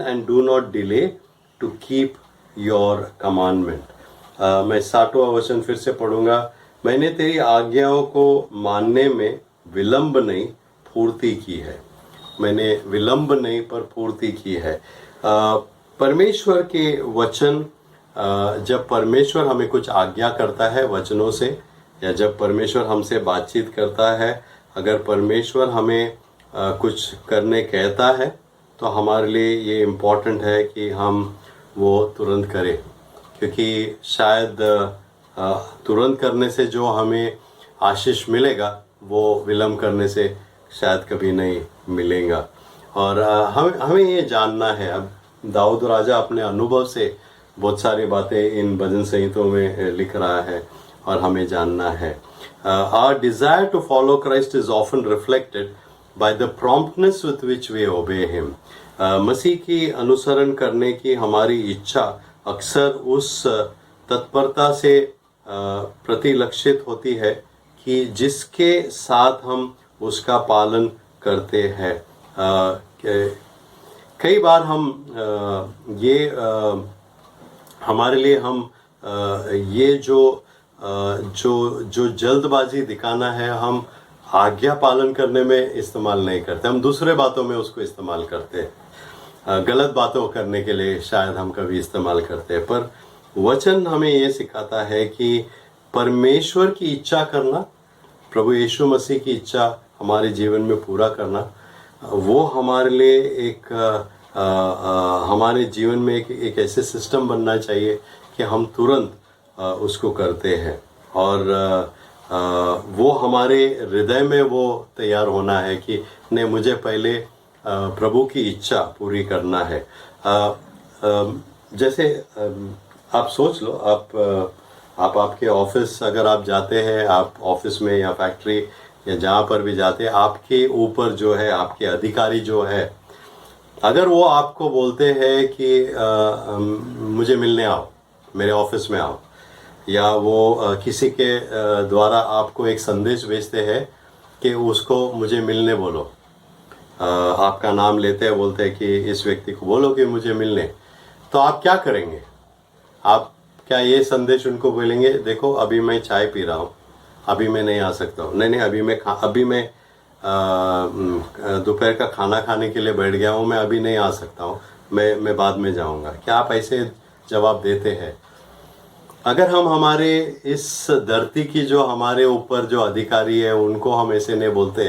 and do not delay to keep your commandment. मैं 60वां वचन फिर से पढ़ूंगा, मैंने तेरी आज्ञाओं को मानने में विलंब नहीं पूर्ति की है। मैंने विलंब नहीं पर पूर्ति की है। परमेश्वर के वचन, जब परमेश्वर हमें कुछ आज्ञा करता है वचनों से, या जब परमेश्वर हमसे बातचीत करता है, अगर परमेश्वर हमें कुछ करने कहता है तो हमारे लिए ये इम्पोर्टेंट है कि हम वो तुरंत करें, क्योंकि शायद तुरंत करने से जो हमें आशीष मिलेगा वो विलंब करने से शायद कभी नहीं मिलेगा। और हमें ये जानना है, अब दाऊद राजा अपने अनुभव से बहुत सारी बातें इन भजन संहितों में लिख रहा है और हमें जानना है। Our desire to follow Christ is often reflected by the promptness with which we obey him. मसीह की अनुसरण करने की हमारी इच्छा अक्सर उस तत्परता से प्रतिलक्षित होती है कि जिसके साथ हम उसका पालन करते हैं। कई बार हम हमारे लिए हम ये जो जल्दबाजी दिखाना है, हम आज्ञा पालन करने में इस्तेमाल नहीं करते, हम दूसरे बातों में उसको इस्तेमाल करते हैं। गलत बातों करने के लिए शायद हम कभी इस्तेमाल करते हैं, पर वचन हमें ये सिखाता है कि परमेश्वर की इच्छा करना, प्रभु यीशु मसीह की इच्छा हमारे जीवन में पूरा करना, वो हमारे लिए हमारे जीवन में एक ऐसे सिस्टम बनना चाहिए कि हम तुरंत उसको करते हैं, और वो हमारे हृदय में वो तैयार होना है कि नहीं, मुझे पहले प्रभु की इच्छा पूरी करना है। जैसे आप सोच लो, आप आपके ऑफिस अगर आप जाते हैं, आप ऑफिस में या फैक्ट्री या जहाँ पर भी जाते हैं, आपके ऊपर जो है, आपके अधिकारी जो है, अगर वो आपको बोलते हैं कि मुझे मिलने आओ, मेरे ऑफिस में आओ, या वो किसी के द्वारा आपको एक संदेश भेजते हैं कि उसको मुझे मिलने बोलो, आपका नाम लेते हैं, बोलते हैं कि इस व्यक्ति को बोलो कि मुझे मिलने, तो आप क्या करेंगे? आप क्या ये संदेश उनको बोलेंगे, देखो अभी मैं चाय पी रहा हूँ, अभी मैं नहीं आ सकता हूँ, नहीं अभी मैं दोपहर का खाना खाने के लिए बैठ गया हूँ, मैं अभी नहीं आ सकता हूँ, मैं बाद में जाऊँगा? क्या आप ऐसे जवाब देते हैं? अगर हम हमारे इस धरती की जो हमारे ऊपर जो अधिकारी है उनको हम ऐसे नहीं बोलते,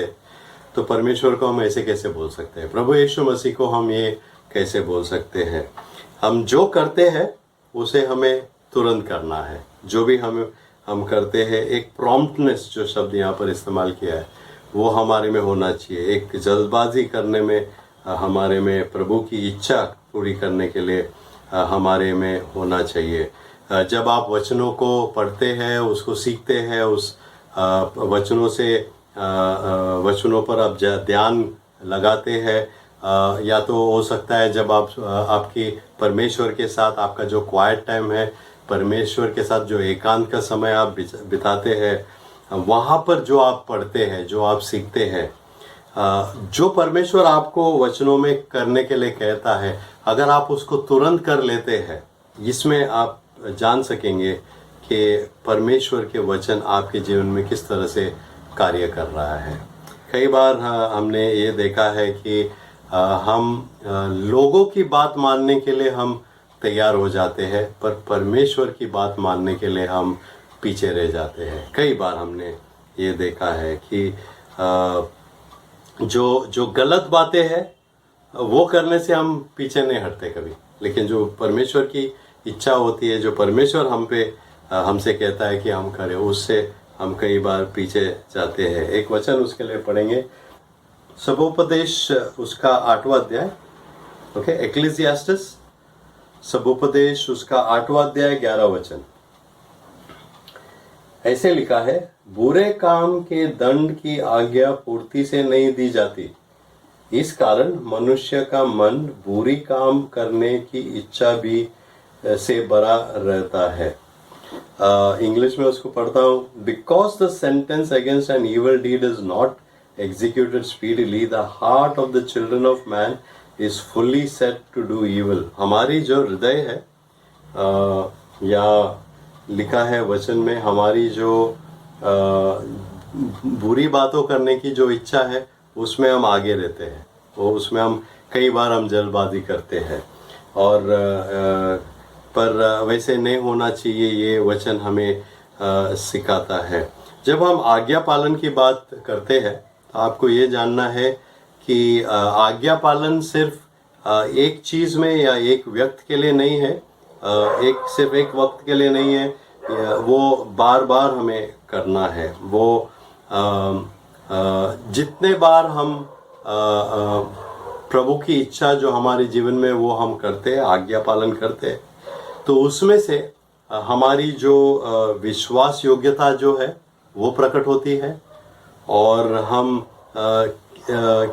तो परमेश्वर को हम ऐसे कैसे बोल सकते हैं? प्रभु यीशु मसीह को हम ये कैसे बोल सकते हैं? हम जो करते हैं उसे हमें तुरंत करना है। जो भी हम करते हैं, एक प्रॉम्प्टनेस जो शब्द यहाँ पर इस्तेमाल किया है वो हमारे में होना चाहिए। एक जल्दबाजी करने में हमारे में प्रभु की इच्छा पूरी करने के लिए हमारे में होना चाहिए। जब आप वचनों को पढ़ते हैं, उसको सीखते हैं, उस वचनों पर आप ध्यान लगाते हैं, या तो हो सकता है जब आप आपकी परमेश्वर के साथ आपका जो क्वाइट टाइम है, परमेश्वर के साथ जो एकांत का समय आप बिताते हैं, वहाँ पर जो आप पढ़ते हैं, जो आप सीखते हैं, जो परमेश्वर आपको वचनों में करने के लिए कहता है, अगर आप उसको तुरंत कर लेते हैं, इसमें आप जान सकेंगे कि परमेश्वर के वचन आपके जीवन में किस तरह से कार्य कर रहा है। कई बार हमने ये देखा है कि हम लोगों की बात मानने के लिए हम तैयार हो जाते हैं, पर परमेश्वर की बात मानने के लिए हम पीछे रह जाते हैं। कई बार हमने ये देखा है कि जो गलत बातें हैं वो करने से हम पीछे नहीं हटते कभी, लेकिन जो परमेश्वर की इच्छा होती है, जो परमेश्वर हमसे कहता है कि हम करें, उससे हम कई बार पीछे जाते हैं। एक वचन उसके लिए पढ़ेंगे, सबोपदेश उसका 8वां अध्याय, ओके, एक्लेसियास्टिस सबोपदेश उसका 8वां अध्याय 11 वचन। ऐसे लिखा है, बुरे काम के दंड की आज्ञा पूर्ति से नहीं दी जाती, इस कारण मनुष्य का मन बुरी काम करने की इच्छा भी से भरा रहता है। इंग्लिश में उसको पढ़ता हूँ, because the sentence against an evil deed is not executed speedily, the heart of the children of man is fully set to do evil। हमारी जो हृदय है, या लिखा है वचन में, हमारी जो बुरी बातों करने की जो इच्छा है उसमें हम आगे रहते हैं, वो उसमें हम कई बार हम जल्दबाजी करते हैं, और पर वैसे नहीं होना चाहिए। ये वचन हमें सिखाता है। जब हम आज्ञा पालन की बात करते हैं, आपको ये जानना है कि आज्ञा पालन सिर्फ एक चीज़ में या एक व्यक्ति के लिए नहीं है, सिर्फ एक वक्त के लिए नहीं है, वो बार बार हमें करना है। वो जितने बार हम प्रभु की इच्छा जो हमारे जीवन में वो हम करते हैं, आज्ञा पालन करते हैं, तो उसमें से हमारी जो विश्वास योग्यता जो है वो प्रकट होती है, और हम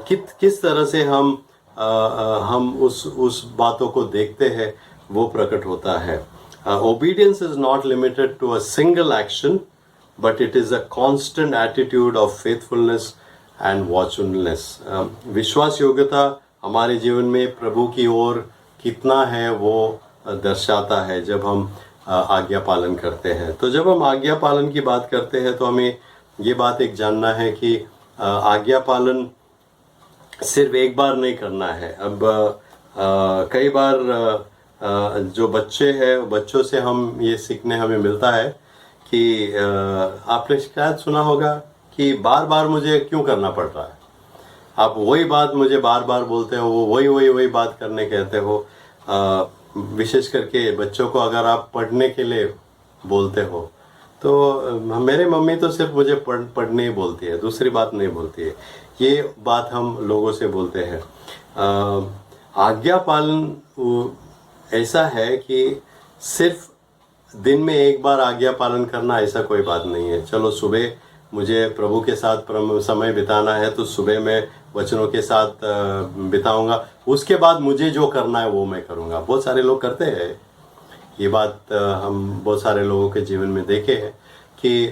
किस तरह से हम उस बातों को देखते हैं वो प्रकट होता है। Obedience is not limited to a single action, but it is a constant attitude of faithfulness and watchfulness. विश्वास योग्यता हमारे जीवन में प्रभु की ओर कितना है वो दर्शाता है जब हम आज्ञा पालन करते हैं। तो जब हम आज्ञा पालन की बात करते हैं तो हमें ये बात एक जानना है कि आज्ञा पालन सिर्फ एक बार नहीं करना है। अब कई बार जो बच्चे हैं, बच्चों से हम ये सीखने हमें मिलता है कि आपने शायद सुना होगा कि बार बार मुझे क्यों करना पड़ रहा है, आप वही बात मुझे बार बार बोलते हो, वो वही बात करने कहते हो। विशेष करके बच्चों को अगर आप पढ़ने के लिए बोलते हो तो मेरे मम्मी तो सिर्फ मुझे पढ़ने ही बोलती है, दूसरी बात नहीं बोलती है, ये बात हम लोगों से बोलते हैं। आज्ञा पालन ऐसा है कि सिर्फ दिन में एक बार आज्ञा पालन करना ऐसा कोई बात नहीं है। चलो सुबह मुझे प्रभु के साथ समय बिताना है तो सुबह मैं वचनों के साथ बिताऊंगा, उसके बाद मुझे जो करना है वो मैं करूंगा। बहुत सारे लोग करते हैं ये बात, हम बहुत सारे लोगों के जीवन में देखे हैं कि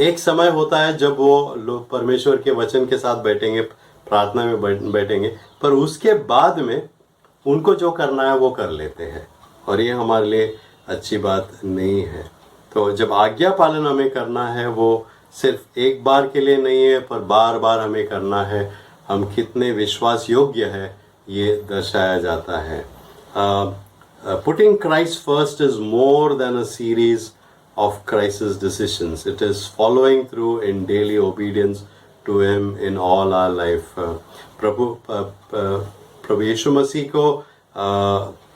एक समय होता है जब वो लोग परमेश्वर के वचन के साथ बैठेंगे, प्रार्थना में बैठेंगे, पर उसके बाद में उनको जो करना है वो कर लेते हैं, और ये हमारे लिए अच्छी बात नहीं है। तो जब आज्ञा पालन हमें करना है वो सिर्फ एक बार के लिए नहीं है, पर बार बार हमें करना है। हम कितने विश्वास योग्य है ये दर्शाया जाता है। Putting Christ first is more than a series of crisis decisions. It is following through in daily obedience to Him in all our life. प्रभु यीशु मसीह को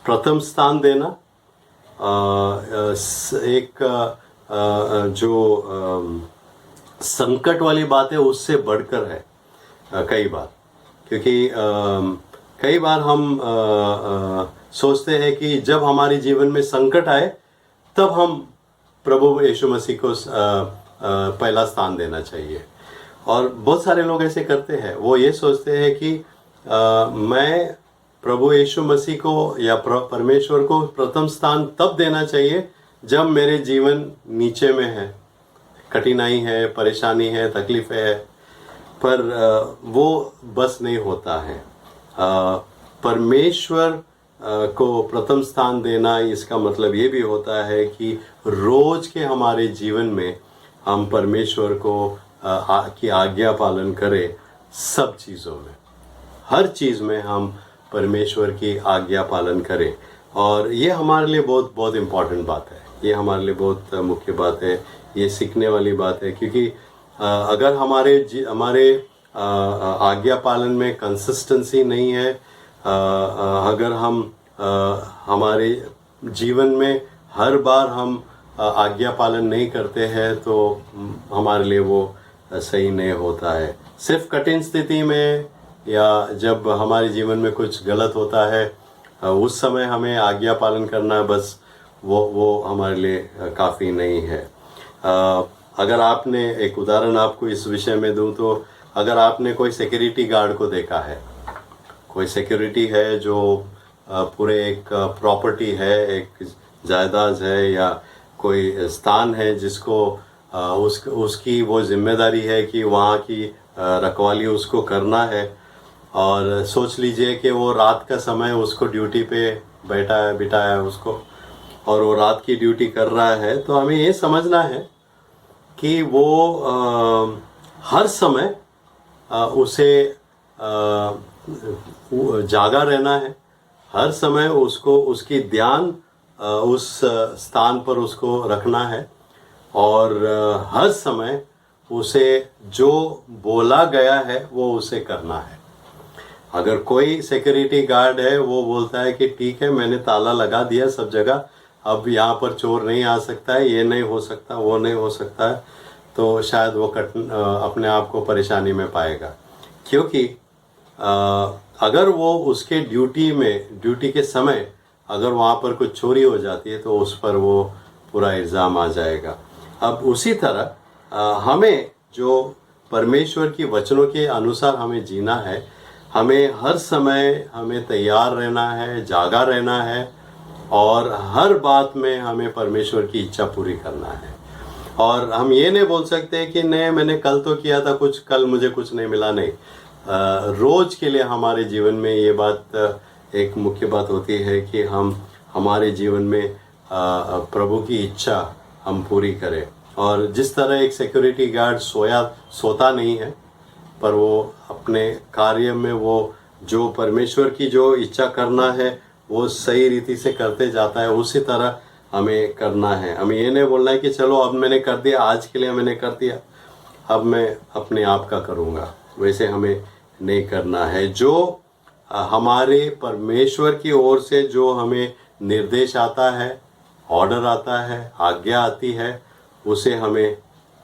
प्रथम स्थान देना एक जो संकट वाली बात है उससे बढ़कर है कई बार, क्योंकि कई बार हम सोचते हैं कि जब हमारे जीवन में संकट आए तब हम प्रभु यीशु मसीह को पहला स्थान देना चाहिए। और बहुत सारे लोग ऐसे करते हैं, वो ये सोचते हैं कि मैं प्रभु यीशु मसीह को या परमेश्वर को प्रथम स्थान तब देना चाहिए जब मेरे जीवन नीचे में है, कठिनाई है, परेशानी है, तकलीफ है। पर वो बस नहीं होता है। परमेश्वर को प्रथम स्थान देना, इसका मतलब ये भी होता है कि रोज के हमारे जीवन में हम परमेश्वर को की आज्ञा पालन करें। सब चीज़ों में, हर चीज़ में हम परमेश्वर की आज्ञा पालन करें। और ये हमारे लिए बहुत बहुत इम्पॉर्टेंट बात है, ये हमारे लिए बहुत मुख्य बात है, ये सीखने वाली बात है। क्योंकि अगर हमारे आज्ञा पालन में कंसिस्टेंसी नहीं है, अगर हम हमारे जीवन में हर बार हम आज्ञा पालन नहीं करते हैं तो हमारे लिए वो सही नहीं होता है। सिर्फ कठिन स्थिति में या जब हमारे जीवन में कुछ गलत होता है उस समय हमें आज्ञा पालन करना, बस वो हमारे लिए काफ़ी नहीं है। अगर आपने एक उदाहरण आपको इस विषय में दूं तो अगर आपने कोई सिक्योरिटी गार्ड को देखा है, कोई सिक्योरिटी है जो पूरे एक प्रॉपर्टी है, एक जायदाद है या कोई स्थान है जिसको उसकी वो जिम्मेदारी है कि वहाँ की रखवाली उसको करना है। और सोच लीजिए कि वो रात का समय उसको ड्यूटी पे बिठाया उसको, और वो रात की ड्यूटी कर रहा है, तो हमें ये समझना है कि वो हर समय उसे जागा रहना है, हर समय उसको उसकी ध्यान उस स्थान पर उसको रखना है, और हर समय उसे जो बोला गया है वो उसे करना है। अगर कोई सिक्योरिटी गार्ड है वो बोलता है कि ठीक है, मैंने ताला लगा दिया सब जगह, अब यहाँ पर चोर नहीं आ सकता है, ये नहीं हो सकता, वो नहीं हो सकता है, तो शायद वो अपने आप को परेशानी में पाएगा। क्योंकि अगर वो उसके ड्यूटी के समय अगर वहाँ पर कुछ चोरी हो जाती है तो उस पर वो पूरा इल्ज़ाम आ जाएगा। अब उसी तरह हमें जो परमेश्वर की वचनों के अनुसार हमें जीना है, हमें हर समय हमें तैयार रहना है, जागा रहना है, और हर बात में हमें परमेश्वर की इच्छा पूरी करना है। और हम ये नहीं बोल सकते कि नहीं, मैंने कल तो किया था कुछ, कल मुझे कुछ नहीं मिला। नहीं, रोज के लिए हमारे जीवन में ये बात एक मुख्य बात होती है कि हम हमारे जीवन में प्रभु की इच्छा हम पूरी करें। और जिस तरह एक सिक्योरिटी गार्ड सोता नहीं है, पर वो अपने कार्य में वो जो परमेश्वर की जो इच्छा करना है वो सही रीति से करते जाता है, उसी तरह हमें करना है। हमें ये नहीं बोलना है कि चलो अब मैंने कर दिया, आज के लिए मैंने कर दिया, अब मैं अपने आप का करूँगा, वैसे हमें नहीं करना है। जो हमारे परमेश्वर की ओर से जो हमें निर्देश आता है, ऑर्डर आता है, आज्ञा आती है, उसे हमें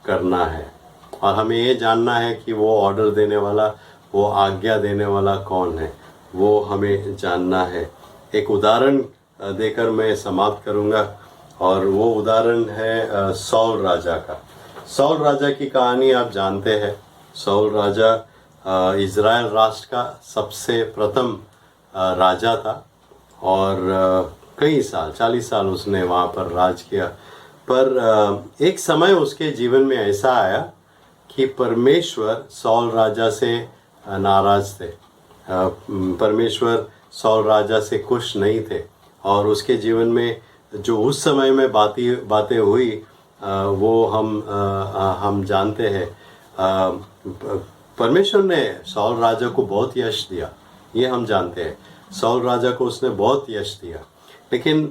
करना है। और हमें ये जानना है कि वो ऑर्डर देने वाला, वो आज्ञा देने वाला कौन है, वो हमें जानना है। एक उदाहरण देकर मैं समाप्त करूंगा, और वो उदाहरण है सौल राजा का। सौल राजा की कहानी आप जानते हैं। सौल राजा इज़राइल राष्ट्र का सबसे प्रथम राजा था, और कई साल 40 साल उसने वहाँ पर राज किया। पर एक समय उसके जीवन में ऐसा आया कि परमेश्वर सौल राजा से नाराज थे, परमेश्वर सौल राजा से खुश नहीं थे, और उसके जीवन में जो उस समय में बातें हुई वो हम जानते हैं। परमेश्वर ने सौल राजा को बहुत यश दिया, ये हम जानते हैं। सौल राजा को उसने बहुत यश दिया, लेकिन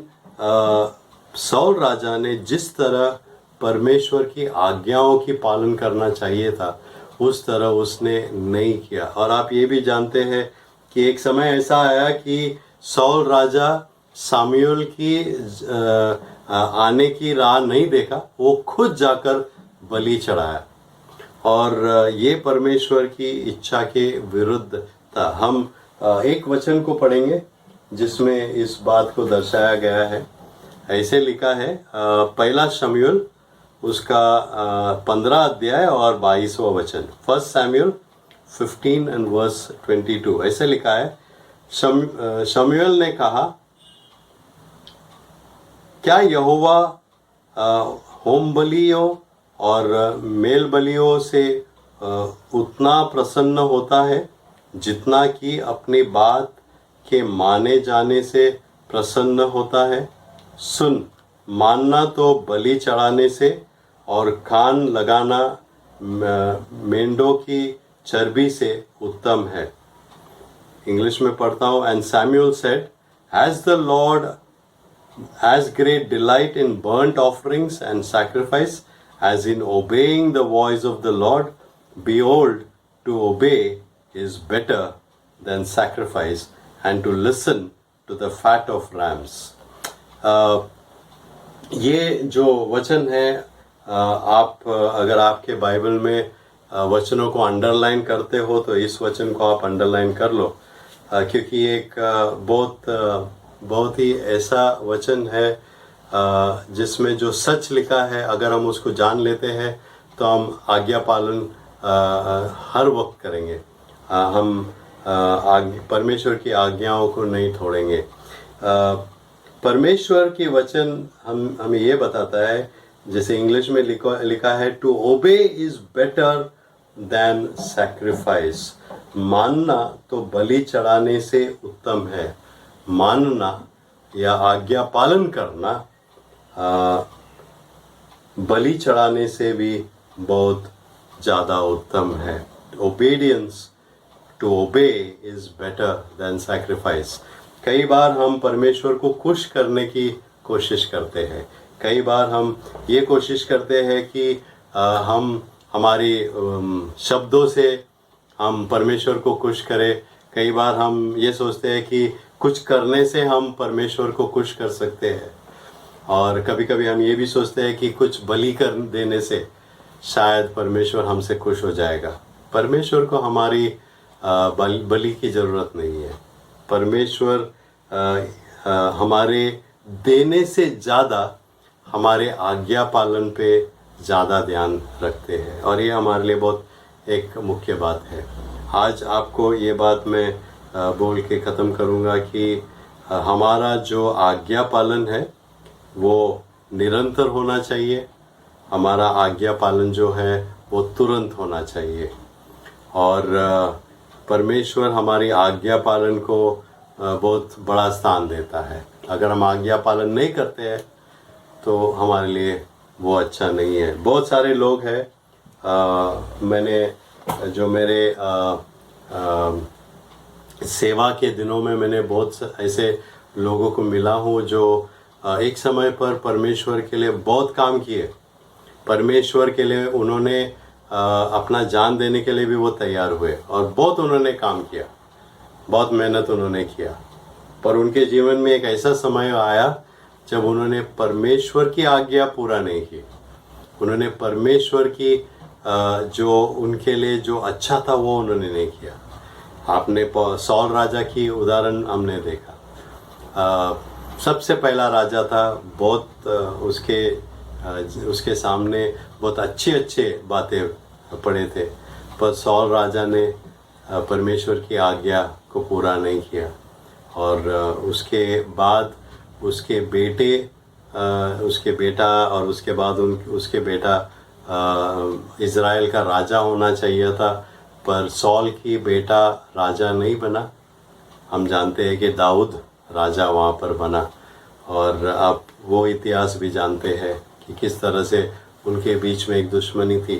सौल राजा ने जिस तरह परमेश्वर की आज्ञाओं की पालन करना चाहिए था, उस तरह उसने नहीं किया। और आप ये भी जानते हैं कि एक समय ऐसा आया कि सौल राजा सामुएल की आने की राह नहीं देखा, वो खुद जाकर बलि चढ़ाया, और ये परमेश्वर की इच्छा के विरुद्ध था। हम एक वचन को पढ़ेंगे जिसमें इस बात को दर्शाया गया है। ऐसे लिखा है, पहला शमूएल उसका 15 अध्याय और 22वां वचन, 1 सैमुएल 15 and verse 22। ऐसे लिखा है, शमूएल ने कहा, क्या यहोवा होम बलियों और मेल बलियों से उतना प्रसन्न होता है जितना कि अपनी बात के माने जाने से प्रसन्न होता है? सुन, मानना तो बलि चढ़ाने से और कान लगाना मेंढों की चर्बी से उत्तम है। इंग्लिश में पढ़ता हूँ। And Samuel said, has the Lord as great delight in burnt offerings and sacrifice as in obeying the voice of the Lord? Behold, to obey is better than sacrifice, and to listen to the fat of rams. ये जो वचन है, आप अगर आपके बाइबल में वचनों को अंडरलाइन करते हो तो इस वचन को आप अंडरलाइन कर लो, क्योंकि एक बहुत ही ऐसा वचन है जिसमें जो सच लिखा है, अगर हम उसको जान लेते हैं तो हम आज्ञा पालन हर वक्त करेंगे। हम परमेश्वर की आज्ञाओं को नहीं तोड़ेंगे। परमेश्वर की वचन हमें ये बताता है, जैसे इंग्लिश में लिखा है, to obey is better than sacrifice. मानना तो बलि चढ़ाने से उत्तम है। मानना या आज्ञा पालन करना बलि चढ़ाने से भी बहुत ज़्यादा उत्तम है। Obedience, to obey is better than sacrifice. कई बार हम परमेश्वर को खुश करने की कोशिश करते हैं। कई बार हम ये कोशिश करते हैं कि हम हमारी शब्दों से हम परमेश्वर को खुश करें। कई बार हम ये सोचते हैं कि कुछ करने से हम परमेश्वर को खुश कर सकते हैं, और कभी कभी हम ये भी सोचते हैं कि कुछ बलि कर देने से शायद परमेश्वर हमसे खुश हो जाएगा। परमेश्वर को हमारी बलि की ज़रूरत नहीं है। परमेश्वर हमारे देने से ज़्यादा हमारे आज्ञा पालन पे ज़्यादा ध्यान रखते हैं, और ये हमारे लिए बहुत एक मुख्य बात है। आज आपको ये बात मैं बोल के ख़त्म करूँगा कि हमारा जो आज्ञा पालन है वो निरंतर होना चाहिए। हमारा आज्ञा पालन जो है वो तुरंत होना चाहिए, और परमेश्वर हमारी आज्ञा पालन को बहुत बड़ा स्थान देता है। अगर हम आज्ञा पालन नहीं करते हैं तो हमारे लिए वो अच्छा नहीं है। बहुत सारे लोग हैं, मैंने जो मेरे सेवा के दिनों में मैंने बहुत ऐसे लोगों को मिला हूँ जो एक समय पर परमेश्वर के लिए बहुत काम किए। परमेश्वर के लिए उन्होंने अपना जान देने के लिए भी वो तैयार हुए, और बहुत उन्होंने काम किया, बहुत मेहनत उन्होंने किया। पर उनके जीवन में एक ऐसा समय आया जब उन्होंने परमेश्वर की आज्ञा पूरा नहीं की। उन्होंने परमेश्वर की जो उनके लिए जो अच्छा था वो उन्होंने नहीं किया। आपने सौल राजा की उदाहरण हमने देखा। सबसे पहला राजा था, बहुत उसके सामने बहुत अच्छे बातें पड़े थे, पर सौल राजा ने परमेश्वर की आज्ञा को पूरा नहीं किया। और उसके बाद उसके बेटा और उसके बाद उसके बेटा इज़राइल का राजा होना चाहिए था, पर सौल की बेटा राजा नहीं बना। हम जानते हैं कि दाऊद राजा वहाँ पर बना, और आप वो इतिहास भी जानते हैं कि किस तरह से उनके बीच में एक दुश्मनी थी।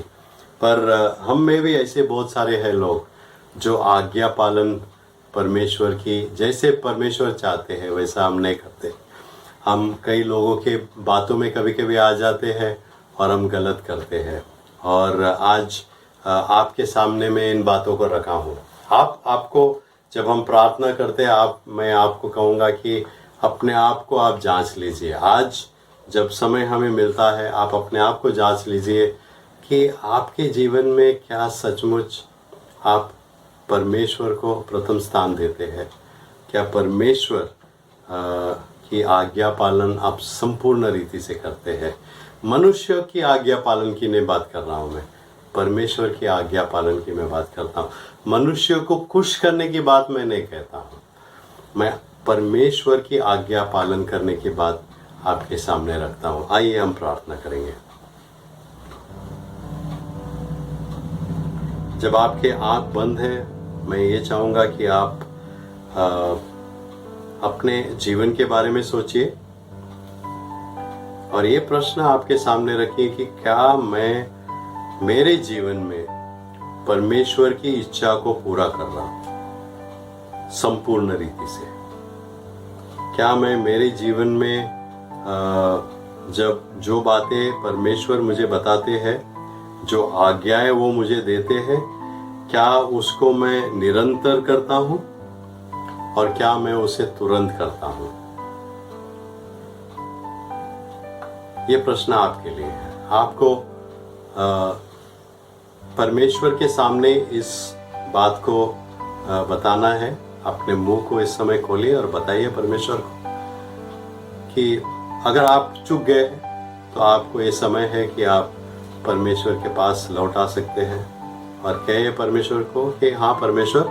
पर हम में भी ऐसे बहुत सारे हैं लोग जो आज्ञा पालन परमेश्वर की, जैसे परमेश्वर चाहते हैं वैसा हम नहीं करते। हम कई लोगों के बातों में कभी कभी आ जाते हैं और हम गलत करते हैं। और आज आपके सामने मैं इन बातों को रखा हूँ। आपको जब हम प्रार्थना करते हैं, मैं आपको कहूँगा कि अपने आप को आप जांच लीजिए। आज जब समय हमें मिलता है, आप अपने आप को जांच लीजिए कि आपके जीवन में क्या सचमुच आप परमेश्वर को प्रथम स्थान देते हैं। क्या परमेश्वर की आज्ञा पालन आप संपूर्ण रीति से करते हैं। मनुष्य की आज्ञा पालन की नहीं बात कर रहा हूँ मैं, परमेश्वर की आज्ञा पालन की मैं बात करता हूँ। मनुष्य को खुश करने की बात मैं नहीं कहता हूँ, मैं परमेश्वर की आज्ञा पालन करने की बात आपके सामने रखता हूँ। आइए हम प्रार्थना करेंगे। जब आपके आंख बंद है, मैं ये चाहूँगा कि आप अपने जीवन के बारे में सोचिए और ये प्रश्न आपके सामने रखिए कि क्या मैं मेरे जीवन में परमेश्वर की इच्छा को पूरा कर रहा हूँ संपूर्ण रीति से। क्या मैं मेरे जीवन में जब जो बातें परमेश्वर मुझे बताते हैं, जो आज्ञाएं वो मुझे देते हैं, क्या उसको मैं निरंतर करता हूँ और क्या मैं उसे तुरंत करता हूँ। ये प्रश्न आपके लिए है। आपको परमेश्वर के सामने इस बात को बताना है। अपने मुंह को इस समय खोलिए और बताइए परमेश्वर को कि अगर आप चूक गए तो आपको ये समय है कि आप परमेश्वर के पास लौट आ सकते हैं और कहिए परमेश्वर को कि हाँ परमेश्वर,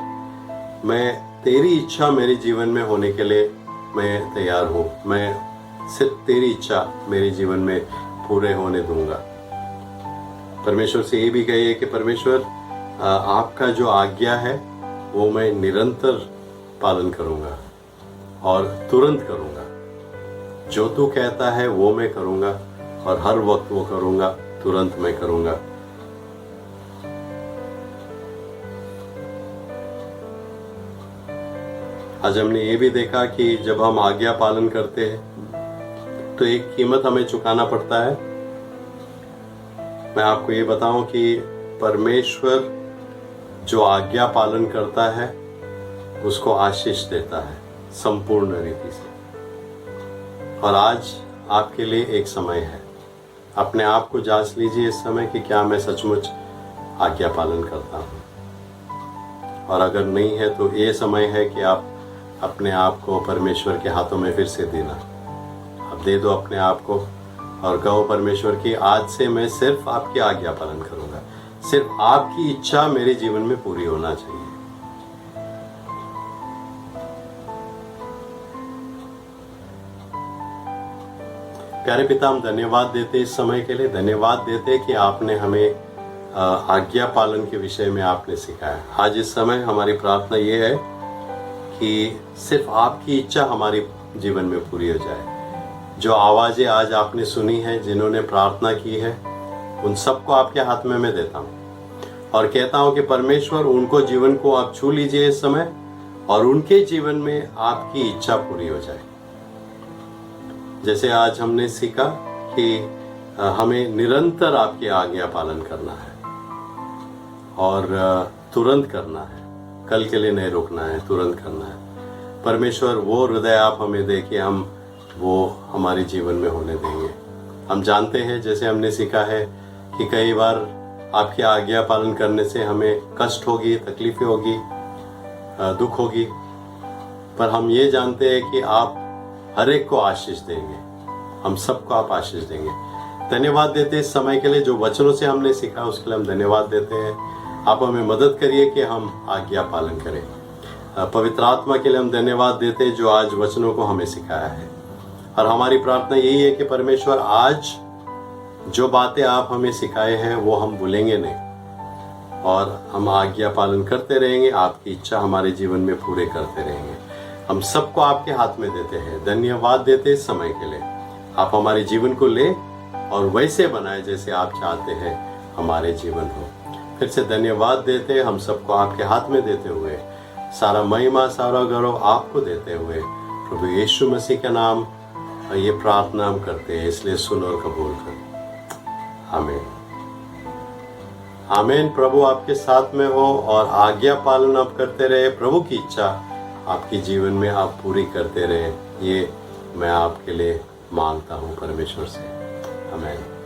मैं तेरी इच्छा मेरे जीवन में होने के लिए मैं तैयार हूँ। मैं सिर्फ तेरी इच्छा मेरे जीवन में पूरे होने दूंगा। परमेश्वर से ये भी कहिए कि परमेश्वर, आपका जो आज्ञा है वो मैं निरंतर पालन करूंगा और तुरंत करूंगा। जो तू कहता है वो मैं करूंगा और हर वक्त वो करूंगा, तुरंत मैं करूंगा। आज हमने ये भी देखा कि जब हम आज्ञा पालन करते हैं तो एक कीमत हमें चुकाना पड़ता है। मैं आपको ये बताऊं कि परमेश्वर जो आज्ञा पालन करता है उसको आशीष देता है संपूर्ण रीति से। और आज आपके लिए एक समय है, अपने आप को जांच लीजिए इस समय कि क्या मैं सचमुच आज्ञा पालन करता हूँ। और अगर नहीं है तो ये समय है कि आप अपने आप को परमेश्वर के हाथों में फिर से देना। आप दे दो अपने आप को और कहो परमेश्वर की, आज से मैं सिर्फ आपकी आज्ञा पालन करूंगा, सिर्फ आपकी इच्छा मेरे जीवन में पूरी होना चाहिए। प्यारे पिता, हम धन्यवाद देते इस समय के लिए, धन्यवाद देते कि आपने हमें आज्ञा पालन के विषय में आपने सिखाया। आज इस समय हमारी प्रार्थना ये है कि सिर्फ आपकी इच्छा हमारे जीवन में पूरी हो जाए। जो आवाज़ें आज आपने सुनी हैं, जिन्होंने प्रार्थना की है, उन सबको आपके हाथ में मैं देता हूँ और कहता हूँ कि परमेश्वर उनको जीवन को आप छू लीजिए इस समय और उनके जीवन में आपकी इच्छा पूरी हो जाए। जैसे आज हमने सीखा कि हमें निरंतर आपकी आज्ञा पालन करना है और तुरंत करना है, कल के लिए नहीं रुकना है, तुरंत करना है। परमेश्वर वो हृदय आप हमें दे कि हम वो हमारे जीवन में होने देंगे। हम जानते हैं, जैसे हमने सीखा है कि कई बार आपकी आज्ञा पालन करने से हमें कष्ट होगी, तकलीफें होगी, दुख होगी, पर हम ये जानते हैं कि आप हर एक को आशीष देंगे, हम सबको आप आशीष देंगे। धन्यवाद देते इस समय के लिए, जो वचनों से हमने सीखा उसके लिए हम धन्यवाद देते हैं। आप हमें मदद करिए कि हम आज्ञा पालन करें। पवित्र आत्मा के लिए हम धन्यवाद देते हैं जो आज वचनों को हमें सिखाया है। और हमारी प्रार्थना यही है कि परमेश्वर, आज जो बातें आप हमें सिखाए हैं वो हम भूलेंगे नहीं और हम आज्ञा पालन करते रहेंगे, आपकी इच्छा हमारे जीवन में पूरे करते रहेंगे। हम सबको आपके हाथ में देते हैं, धन्यवाद देते इस समय के लिए। आप हमारे जीवन को ले और वैसे बनाए जैसे आप चाहते हैं हमारे जीवन हो। फिर से धन्यवाद देते, हम सबको आपके हाथ में देते हुए, सारा महिमा सारा गौरव आपको देते हुए, प्रभु यीशु मसीह का नाम ये प्रार्थना हम करते हैं, इसलिए सुन और कबूल कर। आमीन, आमीन। प्रभु आपके साथ में हो और आज्ञा पालन आप करते रहे। प्रभु की इच्छा आपके जीवन में आप पूरी करते रहे, ये मैं आपके लिए मांगता हूँ परमेश्वर से। आमीन।